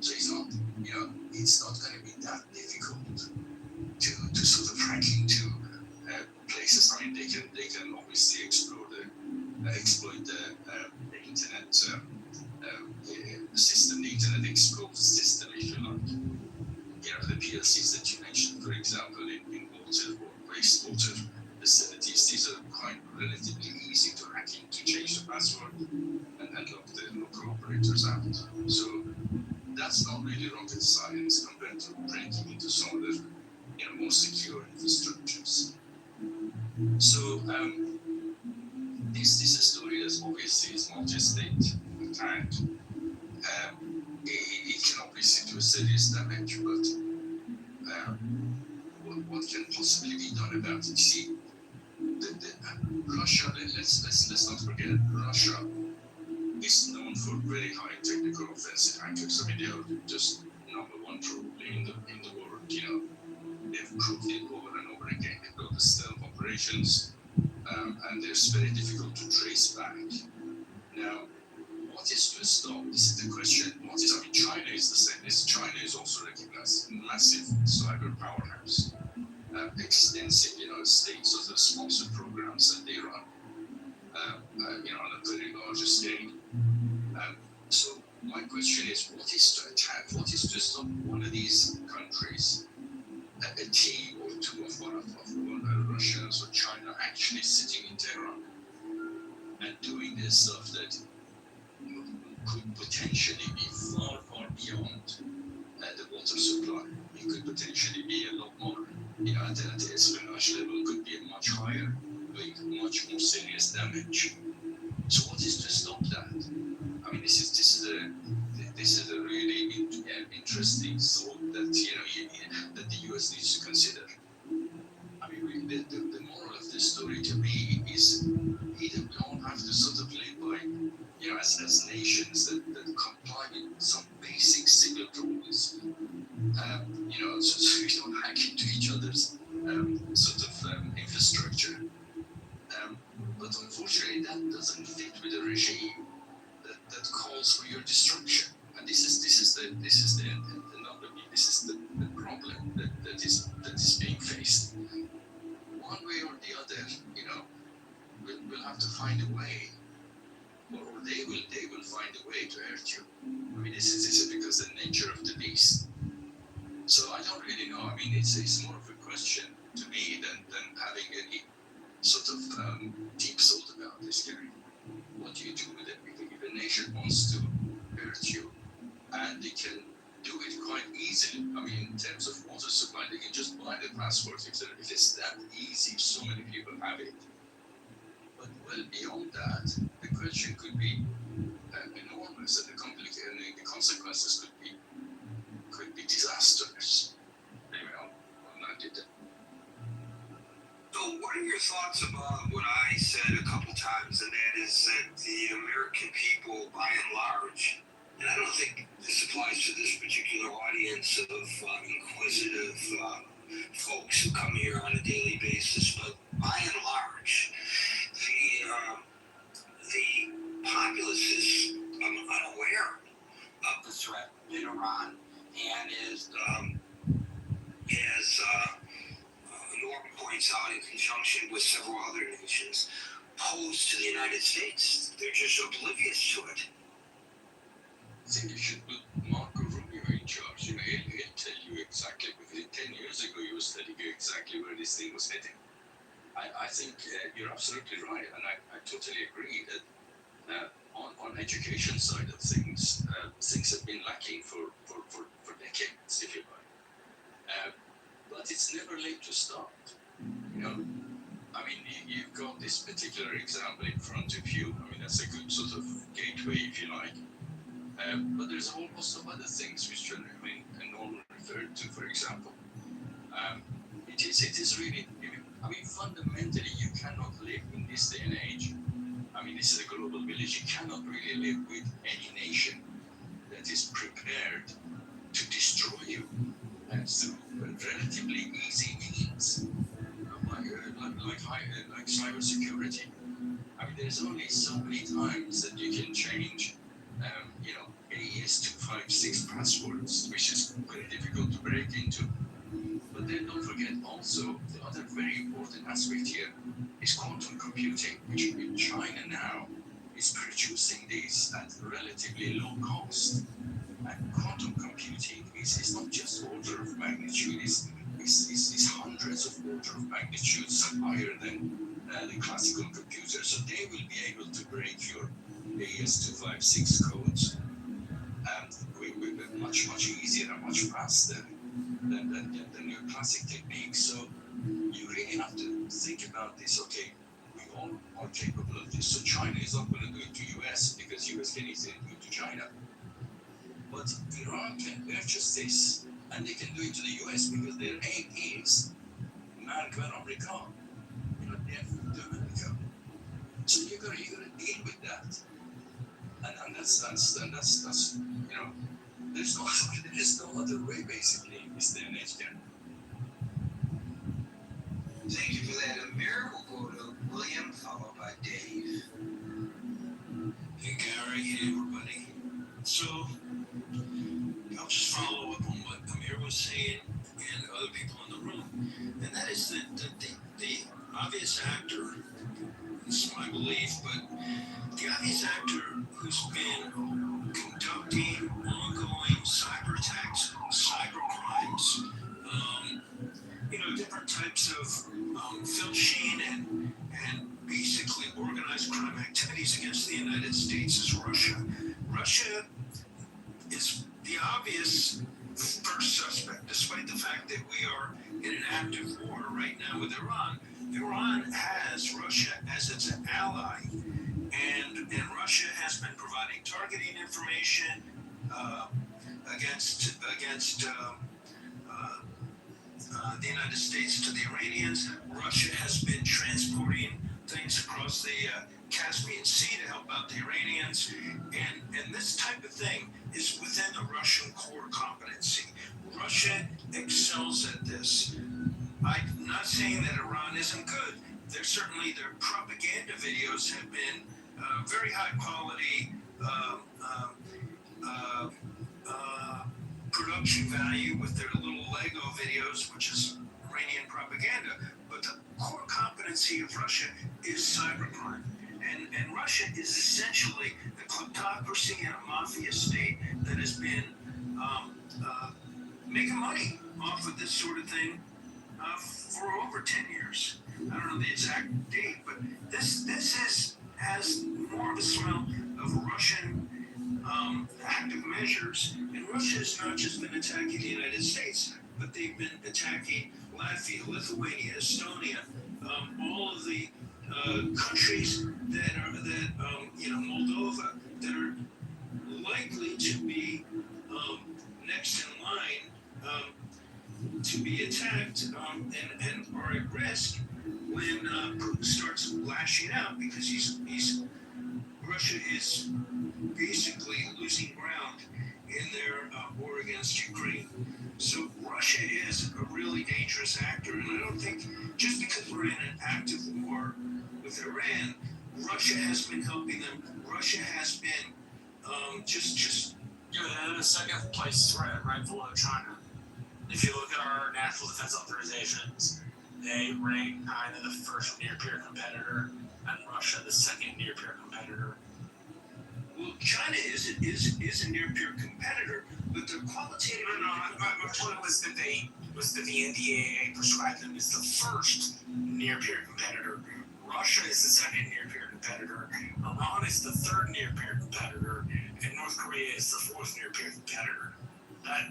K: So it's not, it's not going to be that difficult to sort of hack into places. I mean, they can obviously exploit the internet system, the internet exposed system, if you like. The PLCs that you mentioned, for example, in water or wastewater facilities, these are quite relatively easy to hack into, change the password, and lock the local operators out. So that's not really rocket science compared to breaking into some of the more secure infrastructures. So this is a story that obviously is multi-state attack. It can obviously do serious damage, but what can possibly be done about it? You see, Russia, let's not forget, Russia is known for very high technical offensive hackers. I mean, they are just number one probably in the world. They've proved it over and over again. They've got the stealth operations, and they're very difficult to trace back. Now, what is to stop? This is the question. China is the same. China is also recognized massive cyber powerhouse. Extensive, states of the sponsored programs that they run, on a very large scale. So my question is, what is to attack? What is to stop one of these countries, a team or two of one of Russians or China actually sitting in Tehran and doing this stuff that could potentially be far, far beyond the water supply? It could potentially be a lot more, at the espionage level, could be much higher, doing much more serious damage. So what is to stop that? I mean, this is a really interesting thought that that the US needs to consider. I mean, the moral of this story to me is either we all have to sort of live by, as nations that comply with some basic civil rules, so we don't hack into each other's infrastructure. But unfortunately, that doesn't fit with a regime that calls for your destruction. And find a way, or they will find a way to hurt you. I mean, this is because the nature of the beast. So I don't really know. I mean, it's more of a question to me than having any sort of deep thought about this, Gary. What do you do with it? If a nation wants to hurt you, and they can do it quite easily. I mean, in terms of water supply, they can just buy the passports. If it's that easy, so many people have it. But well beyond that, the question could be enormous, and the consequences could be disastrous. Anyway, I'll not do that.
H: So, what are your thoughts about what I said a couple times, and that is that the American people, by and large, and I don't think this applies to this particular audience of inquisitive folks who come here on a daily basis, but by and large, the populace is unaware of the threat in Iran and is, as Norm points out, in conjunction with several other nations, posed to the United States. They're just oblivious to it.
K: I think you should put Marco Rubio in charge. You know, he'll tell you exactly. 10 years ago, he was telling you exactly where this thing was heading. I think you're absolutely right, and I totally agree that on education side of things, things have been lacking for decades, if you like. But it's never late to start. You know, I mean, you've got this particular example in front of you. I mean, that's a good sort of gateway, if you like. But there's a whole host of other things which normally referred to, for example. It is really, I mean, fundamentally, you cannot live in this day and age. I mean, this is a global village. You cannot really live with any nation that is prepared to destroy you through relatively easy means, like cybersecurity. I mean, there's only so many times that you can change, AES-256 passwords, which is very difficult to break into. But then don't forget also the other very important aspect here is quantum computing, which in China now is producing these at relatively low cost. And quantum computing is not just order of magnitude, it's hundreds of order of magnitudes higher than the classical computer. So they will be able to break your AES-256 codes with much easier and much faster than your classic techniques. So you really have to think about this. Okay, we all are capable of this. So China is not going to do it to US because US can easily do it to China. But Iran can purchase this, and they can do it to the US because their aim is America and America. Death to America. So you gotta deal with that. And that's there's no other way basically in this day and age there.
H: Thank you for that. Amir will go to William, followed by Dave.
I: Hey Gary, hey everybody. So I'll just follow up on what Amir was saying and other people in the room, and that is that the obvious actor, this is my belief, but the obvious actor who's been conducting ongoing cyber attacks, cyber crimes, different types of filching and basically organized crime activities against the United States is Russia. Russia is the obvious first suspect, despite the fact that we are in an active war right now with Iran. Iran has Russia as its ally, and Russia has been providing targeting information against the United States to the Iranians. Russia has been transporting things across the Caspian Sea to help out the Iranians, and this type of thing is within the Russian core competency. Russia excels at this. I'm not saying that Iran isn't good. Their propaganda videos have been very high quality production value with their little Lego videos, which is Iranian propaganda. But the core competency of Russia is cybercrime. And Russia is essentially a kleptocracy and a mafia state that has been making money off of this sort of thing for over 10 years. I don't know the exact date, but this has more of a smell of Russian active measures. And Russia has not just been attacking the United States, but they've been attacking Latvia, Lithuania, Estonia, all of the countries that Moldova, that are likely to be next in line to be attacked and are at risk when Putin starts lashing out, because Russia is basically losing ground in their war against Ukraine. So Russia is a really dangerous actor, and I don't think just because we're in an active war with Iran, Russia has been helping them. Russia has been just
L: they're the second place threat right below China. If you look at our national defense authorizations, they rank China the first near-peer competitor, and Russia the second near-peer competitor.
I: Well, China is a near-peer competitor, but the qualitative.
L: My point was that the NDAA prescribed them as the first near-peer competitor. Russia is the second near-peer competitor. Iran is the third near-peer competitor, and North Korea is the fourth near-peer competitor.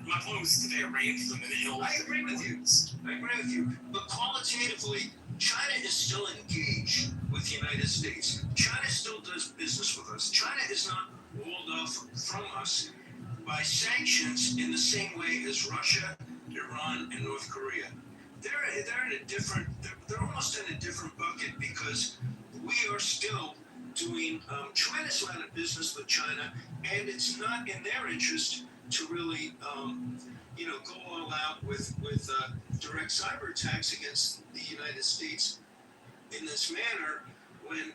L: My point was that they arranged them in Hill.
I: I agree with you. But qualitatively, China is still engaged with the United States. China still does business with us. China is not walled off from us by sanctions in the same way as Russia, Iran, and North Korea. They're in a different. They're almost in a different bucket, because we are still doing tremendous amount of business with China, and it's not in their interest to really, go all out with direct cyber attacks against the United States in this manner when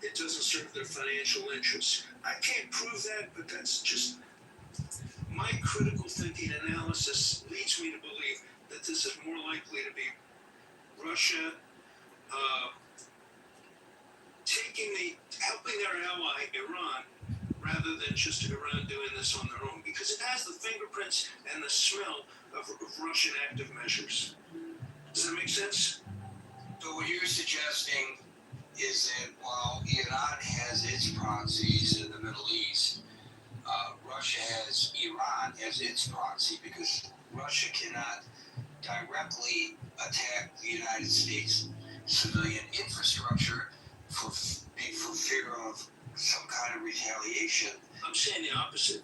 I: it doesn't serve their financial interests. I can't prove that, but that's just my critical thinking analysis leads me to believe that this is more likely to be Russia helping their ally Iran, rather than just Iran doing this on their own, because it has the fingerprints and the smell of Russian active measures. Does that make sense?
J: So what you're suggesting is that while Iran has its proxies in the Middle East, Russia has Iran as its proxy, because Russia cannot directly attack the United States civilian infrastructure for fear of some kind of retaliation.
I: I'm saying the opposite.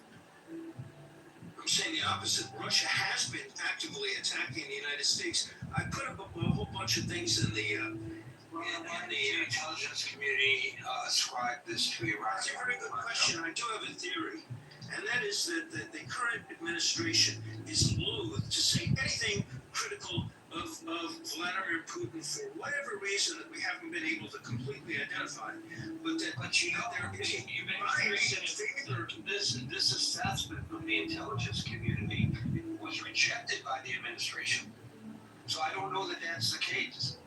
I: Russia has been actively attacking the United States. I put up a whole bunch of things in the
J: intelligence community ascribed this to Iran.
I: That's a very good question. I do have a theory, and that is that the current administration is loath to say anything critical of Vladimir Putin for whatever reason that we haven't been able to completely identify. But there is
J: you've been biased in favor of this, and this assessment from the intelligence community was rejected by the administration. So I don't know that that's the case.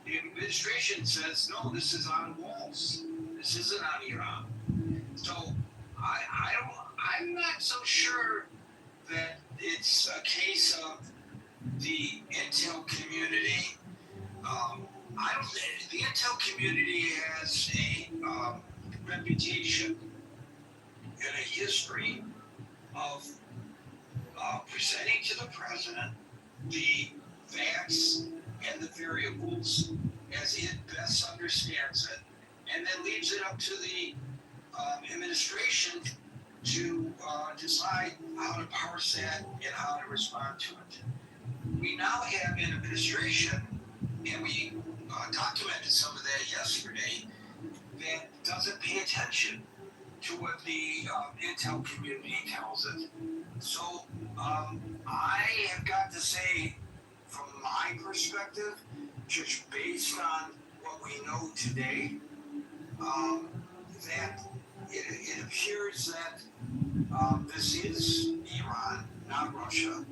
J: The administration says, no, this is on walls. This isn't on Iran. So I'm not so sure that it's a case of the intel community. The intel community has a reputation and a history of presenting to the president the facts and the variables as it best understands it, and then leaves it up to the administration to decide how to parse that and how to respond to it. We now have an administration, and we documented some of that yesterday, that doesn't pay attention to what the intel community tells it. So I have got to say, from my perspective, just based on what we know today, that it appears that this is Iran, not Russia.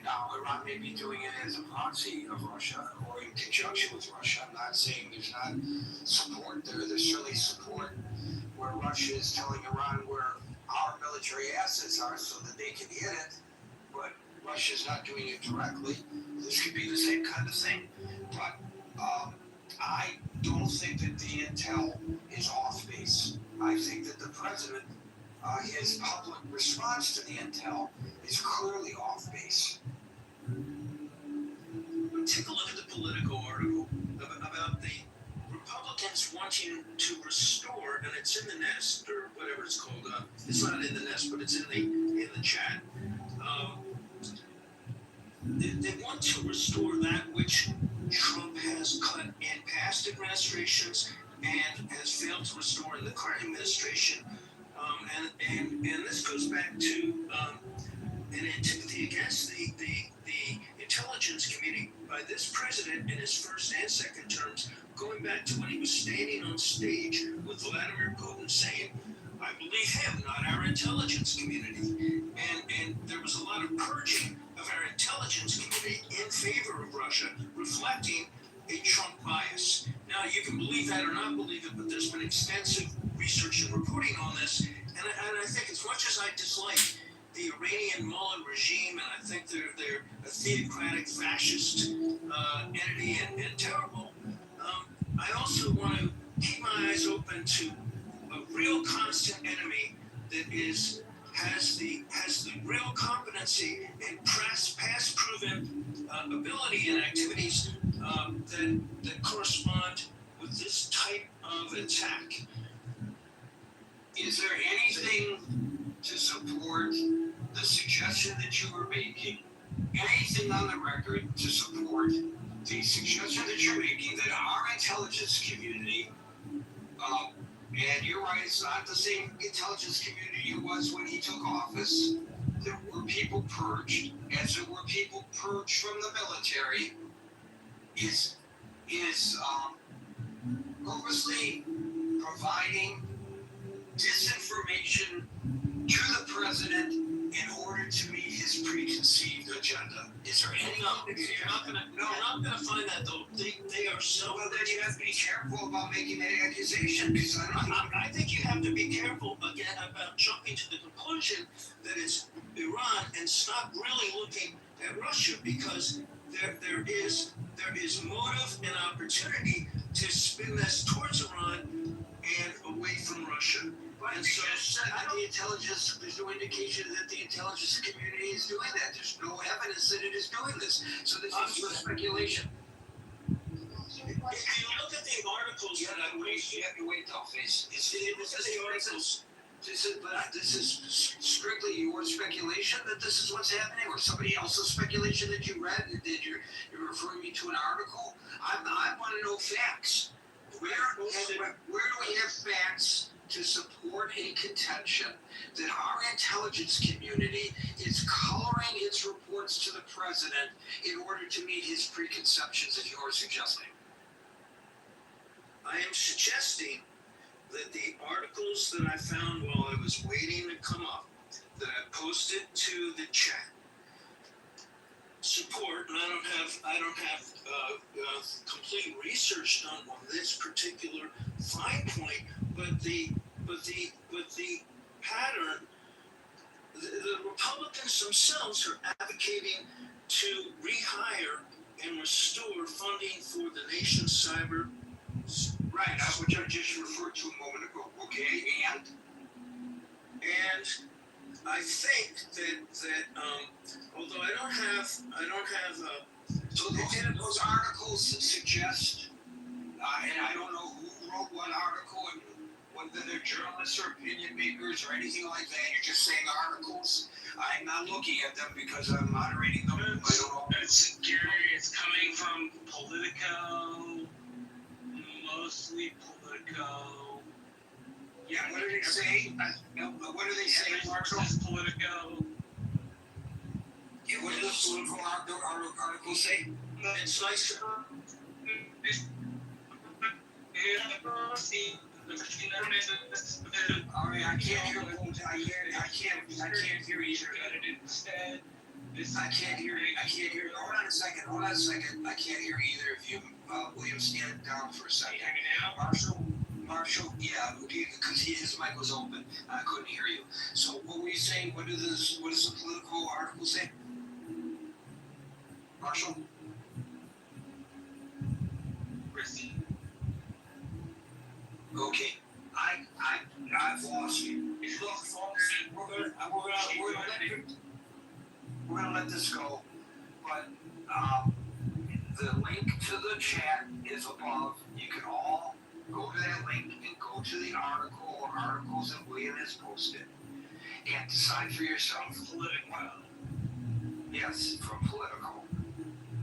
I: Now, Iran may be doing it as a proxy of Russia or in conjunction with Russia. I'm not saying there's not support there. There's certainly support where Russia is telling Iran where our military assets are so that they can hit it, but Russia's not doing it directly. This could be the same kind of thing. But I don't think that the intel is off base. I think that the president, his public response to the intel is clearly off base.
L: Take a look at the Politico article about the Republicans wanting to restore, and it's in the nest or whatever it's called. It's not in the nest, but it's in the chat. They want to restore that which Trump has cut in past administrations and has failed to restore in the current administration. And this goes back to an antipathy against the intelligence community by this president in his first and second terms, going back to when he was standing on stage with Vladimir Putin saying, "I believe him, not our intelligence community." And there was a lot of purging of our intelligence community in favor of Russia, reflecting a Trump bias. Now, you can believe that or not believe it, but there's been extensive research and reporting on this. And I think as much as I dislike the Iranian Mullah regime, and I think they're a theocratic fascist entity and terrible, I also want to keep my eyes open to a real constant enemy that has the real competency and past proven ability and activities that correspond with this type of attack.
I: Is there anything to support the suggestion that you were making? Anything on the record to support the suggestion that you're making that our intelligence community, and you're right, it's not the same intelligence community it was when he took office. There were people purged, as there were people purged from the military, is purposely providing disinformation to the president in order to meet his preconceived agenda. Is there any?
L: No, you're not gonna find that though. They are so.
I: Well, then you have to be careful about making that accusation, because
L: I think you have to be careful again about jumping to the conclusion that it's Iran and stop really looking at Russia, because there is motive and opportunity to spin this towards Iran and away from Russia.
I: And so the intelligence, there's no indication that the intelligence community is doing that. There's no evidence that it is doing this. So this is just speculation.
L: If you look at the articles that I read,
I: You have to wait till face.
L: This
I: is strictly your speculation that this is what's happening, or somebody else's speculation that you read and that you're referring me to an article. I want to know facts. Where do we have facts to support a contention that our intelligence community is coloring its reports to the president in order to meet his preconceptions, as you're suggesting?
L: I am suggesting that the articles that I found while I was waiting to come up, that I posted to the chat, support, and I don't have complete research done on this particular fine point, but the pattern, the Republicans themselves are advocating to rehire and restore funding for the nation's cyber.
I: Right, that's what I just referred to a moment ago. Okay, and
L: I think that although I don't have
I: so those articles suggest, and I don't know who wrote what article and whether they're journalists or opinion makers or anything like that. You're just saying articles. I'm not looking at them because I'm moderating them. I don't know.
B: It's coming from Politico, mostly Politico.
I: Yeah, what did it say? What do they say?
B: Says Politico.
I: Yeah, what does the political article say?
L: It's nice to.
I: All right, I can't hear. I can't hear either.
B: Instead,
J: I can't hear you. I can't hear you. Hold on a second. I can't hear either of you. William, stand down for a second. Marshall, yeah, because his mic was open. I couldn't hear you. So what were you saying? What does the political article say? Marshall? Okay. I've lost you. Look, folks, we're gonna let this go. But the link to the chat is above. You can all go to that link and go to the article or articles that William has posted and decide for yourself. Political. Yes, from political.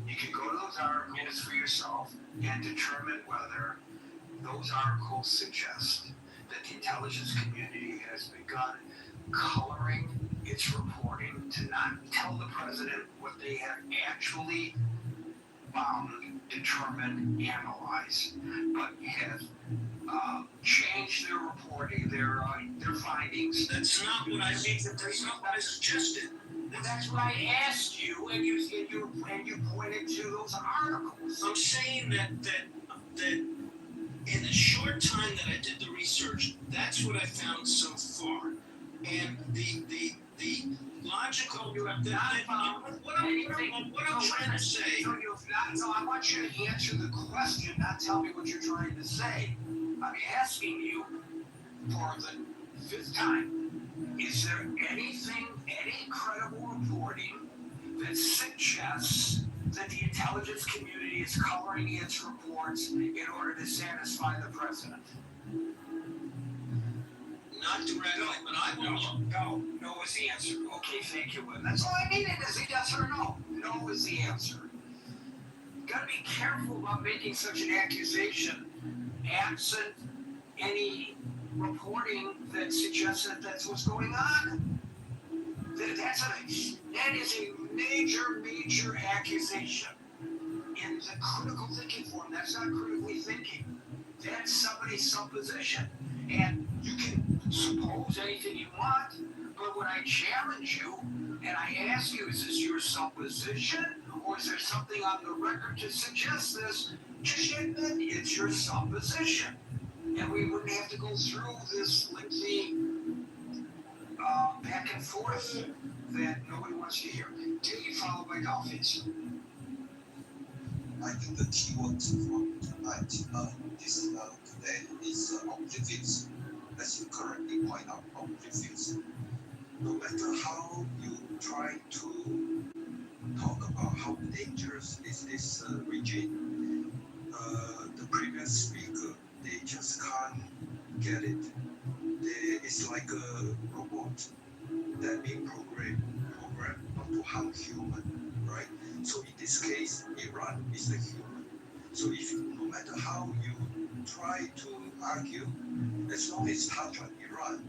J: You can go to those articles for yourself and determine whether those articles suggest that the intelligence community has begun coloring its reporting to not tell the president what they have actually found, determined, analyzed, but have changed their reporting, their findings. That's not what I think. That's not what I suggested. That's what I asked you, and you pointed to those articles. I'm saying that in the short time that I did the research, that's what I found so far. And the logical what I'm trying to say. No, I want you to answer the question, not tell me what you're trying to say. I'm asking you for the fifth time. Is there anything, any credible reporting that suggests that the intelligence community is coloring its reports in order to satisfy the president? Not directly, but I will. No is the answer. Okay, thank you. That's all I needed is a yes or no. No is the answer. You gotta be careful about making such an accusation absent any reporting that suggests that that's what's going on. That is a major accusation in the critical thinking form. That's not critically thinking. That's somebody's supposition. And you can suppose anything you want, but when I challenge you and I ask you, is this your supposition or is there something on the record to suggest this? Just admit it's your supposition. And we wouldn't have to go through this lengthy back and forth that nobody wants to hear. Tea followed by coffees.
H: I think the key word from tonight, today is objectives. As you correctly point out, objectives. No matter how you try to talk about how dangerous is this regime, the previous speaker, they just can't get it. It's like a robot that being programmed not to harm human, right? So in this case, Iran is the human. So if no matter how you try to argue, as long as touch on Iran,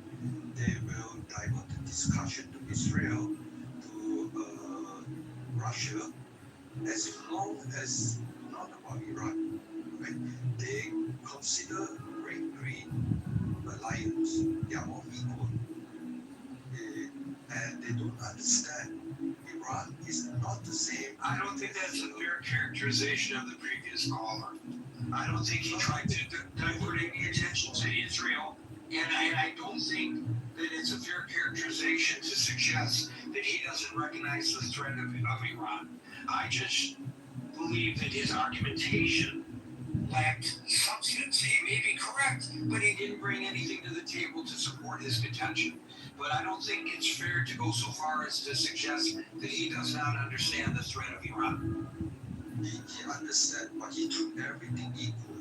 H: they will divert the discussion to Israel, to Russia, as long as not about Iran, right? They consider Red Green alliance, they are all equal. And they don't understand Iran is not the same.
J: I don't think that's a fair characterization of the previous caller. I don't think he tried to divert any attention to Israel. And I don't think that it's a fair characterization to suggest that he doesn't recognize the threat of Iran. I just believe that his argumentation lacked substance. He may be correct, but he didn't bring anything to the table to support his contention. But I don't think it's fair to go so far as to suggest that he does not understand the threat of Iran.
H: He understands, but he took everything equal.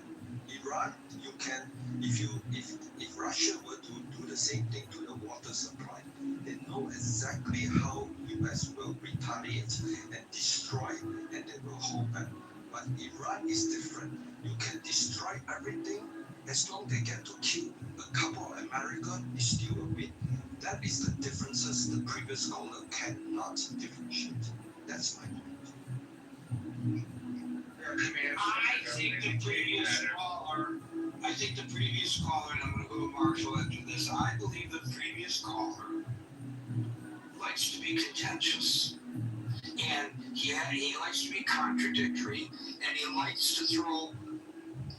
H: Iran, you can, if Russia were to do the same thing to the water supply, they know exactly how US will retaliate and destroy, and they will hold back. But Iran is different. You can destroy everything as long as they get to kill a couple of Americans, is still a win. That is the differences the previous caller cannot differentiate. That's my point.
J: I think the previous caller, and I'm going to go to Marshall after this, I believe the previous caller likes to be contentious.
L: and he likes to be contradictory, and he likes to throw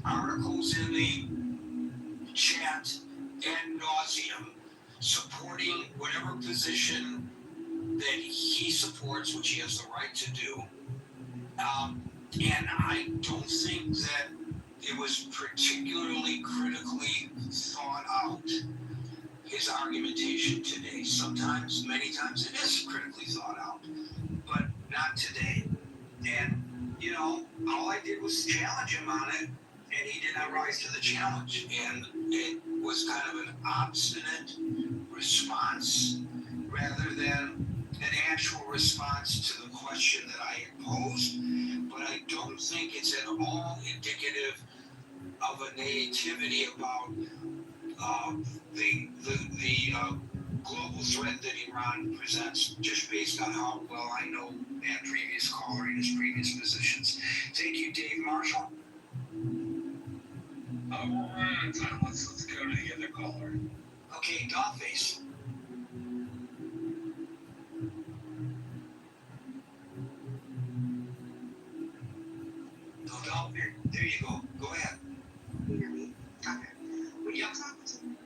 L: articles in the chat ad nauseum, supporting whatever position that he supports, which he has the right to do. And I don't think that it was particularly critically thought out, his argumentation today. Sometimes, many times, it is critically thought out, but not today. And, you know, all I did was challenge him on it, and he did not rise to the challenge. And it was kind of an obstinate response rather than an actual response to the question that I had posed. But I don't think it's at all indicative of a naivety about the global threat that Iran presents, just based on how well I know that previous caller and his previous positions. Thank you, Dave Marshall.
H: We're running out of time. Let's go to the other caller.
L: Okay, Dollface. Oh, there you go. Go ahead.
M: You hear me? Okay. When y'all talking to me,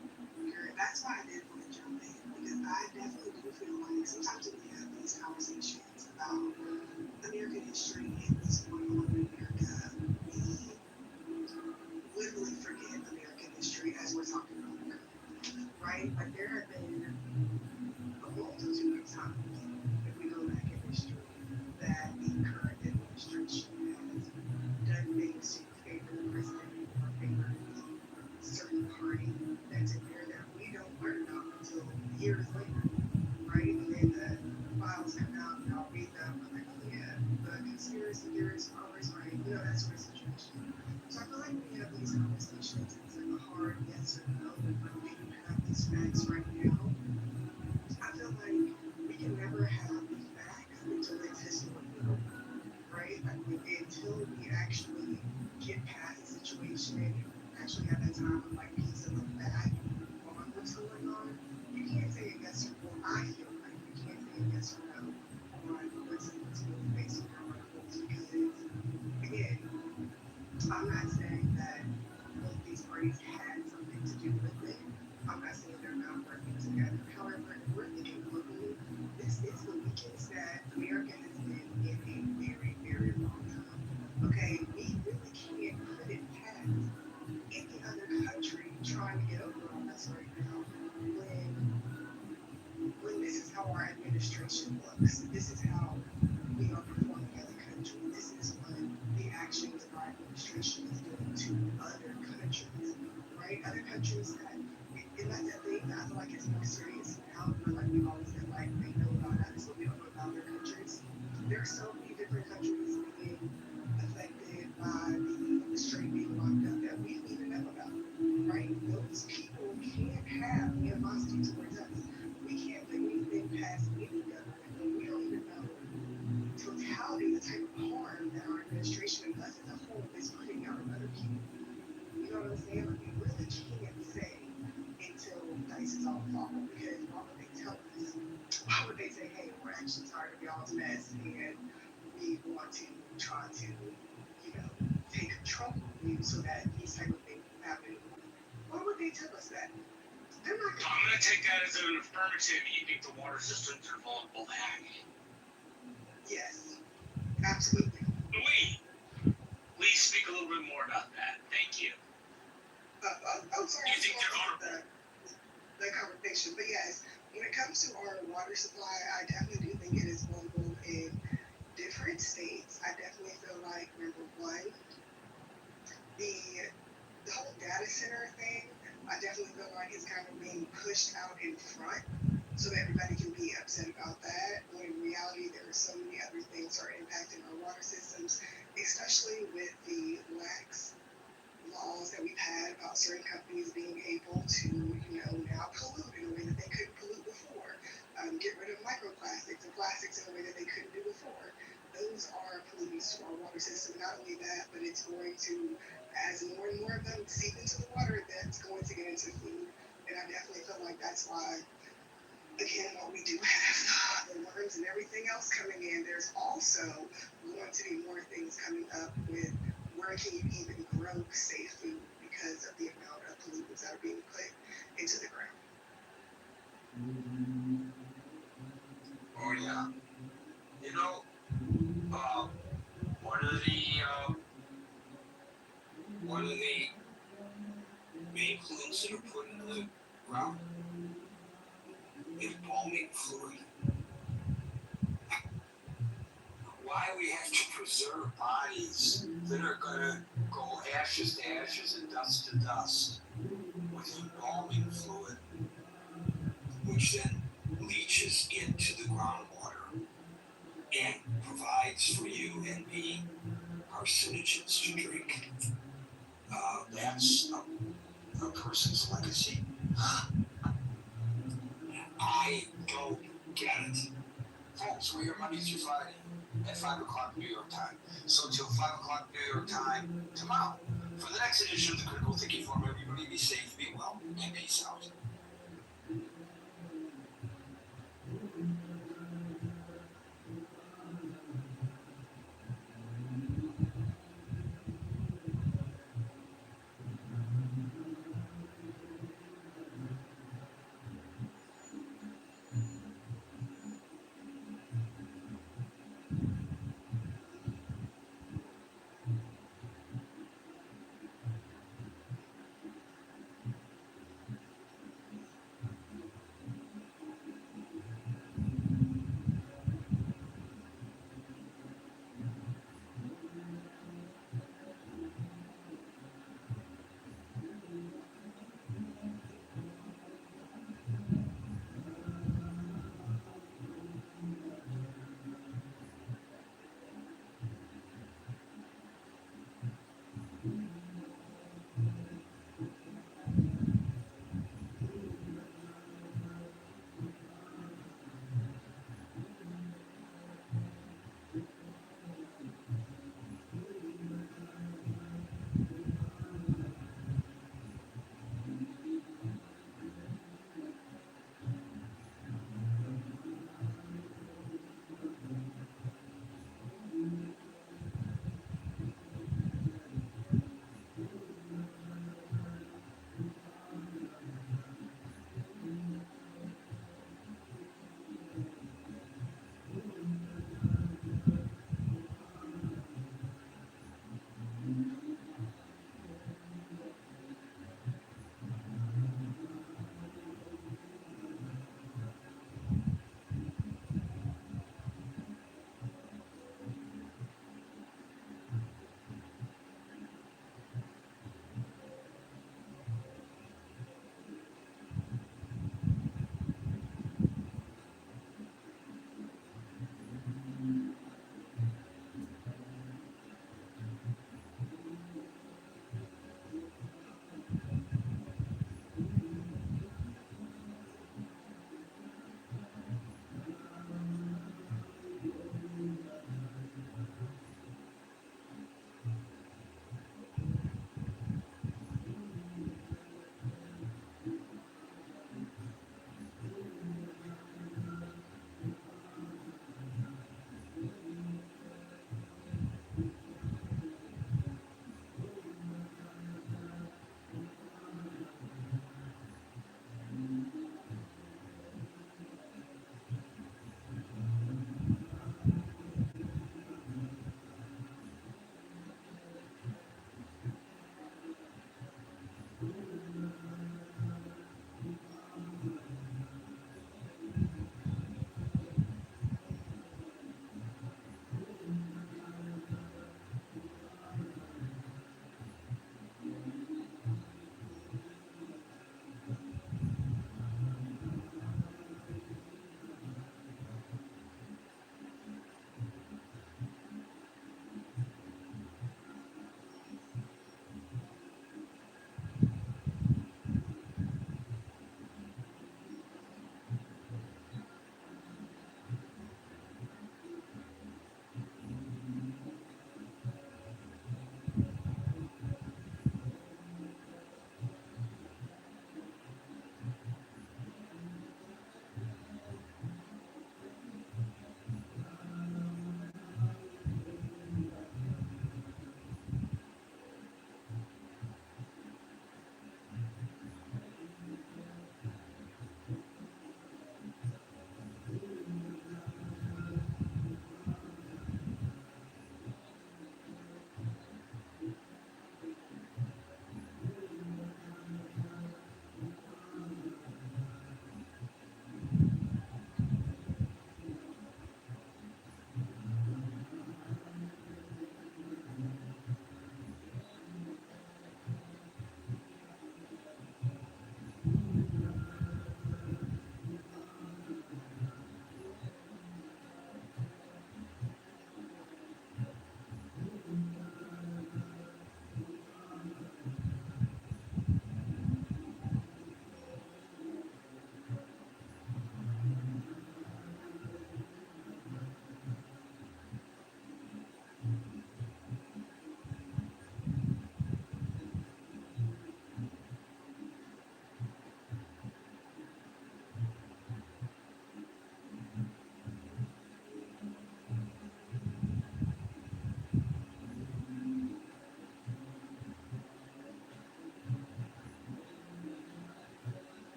M: that's why I did want to jump in, because I definitely do feel like sometimes when we have these conversations about American history and what's going on in America, we literally forget American history as we're talking about America, right? Like there have been a multitude of times, if we go back in history, that the current administration has done things to favor the president or favor a certain party that's in there that we don't learn about until years later, right? And then the files come out and I'll read them. I'm like, oh yeah, the conspiracy theorists are always right. You know, that sort of situation. So I feel like when we have these conversations, it's like a hard yes or no, and like we don't have these facts right now. I feel like we can never have the facts until it's historical, right? Like until we actually get past the situation and actually have that time of like peace and look back on what's going on. You can't say a yes or no. I feel like you can't say a yes or no on what's based on our articles because again, I'm not saying that both these parties had something to do with it. I'm not saying they're not working together. However, if we're thinking globally, this is the weakest that America has been in a very, very long time. Okay, we really can't put it past any other country trying to get over on us right now when this is how our administration looks. This is how we are performing as a country. This is what the actions of our administration is doing to other countries, right? Other countries that, and that's the thing, I feel like it's more serious now. Like we've always said, like they know about us, but we don't know about other countries. There are so many different countries being affected by the straight being locked up that we don't even know about, right? Those people can't have animosity towards us. We can't put anything past any government when we don't even know totality, the type of harm that our administration and us as a whole is putting out on other people. You know what I'm saying? Like we really can't say until dice is all fall because why would they tell us? Why would they say, hey, we're actually tired of y'all's mess and we want to try to, you know, take control of you so that these type of things happen? Why would they tell us that? They're not
L: I'm going to take that as an affirmative. You think the water systems are vulnerable to hacking?
M: Yes, absolutely.
L: Please speak a little bit more about that. Thank you.
M: I'm sorry.
L: You think they're vulnerable?
M: The conversation, but yes, when it comes to our water supply, I definitely do think it is vulnerable in different states. I definitely feel like number one, the whole data center thing, I definitely feel like it's kind of being pushed out in front so that everybody can be upset about that. When in reality, there are so many other things that are impacting our water systems, especially with the lax laws that we've had about certain companies being able to, you know, now pollute in a way that they couldn't pollute before. Get rid of microplastics and plastics in a way that they couldn't do before. Those are pollutants to our water system. Not only that, but it's going to, as more and more of them seep into the water, that's going to get into food. And I definitely feel like that's why again, while we do have the worms and everything else coming in, there's also going to be more things coming up with where can you even grow safe food because of the amount of pollutants that are being put into the ground.
L: Oh yeah. You know, uh, one of the main pollutants that are put into the ground is balming fluid. Why we have to preserve bodies that are gonna go ashes to ashes and dust to dust with embalming fluid, which then leaches into the groundwater and provides for you and me carcinogens to drink. That's a person's legacy. I don't get it. Folks, we're here Monday through Friday at 5 o'clock New York time. So till 5 o'clock New York time tomorrow. For the next edition of the Critical Thinking Forum, everybody be safe, be well, and peace out.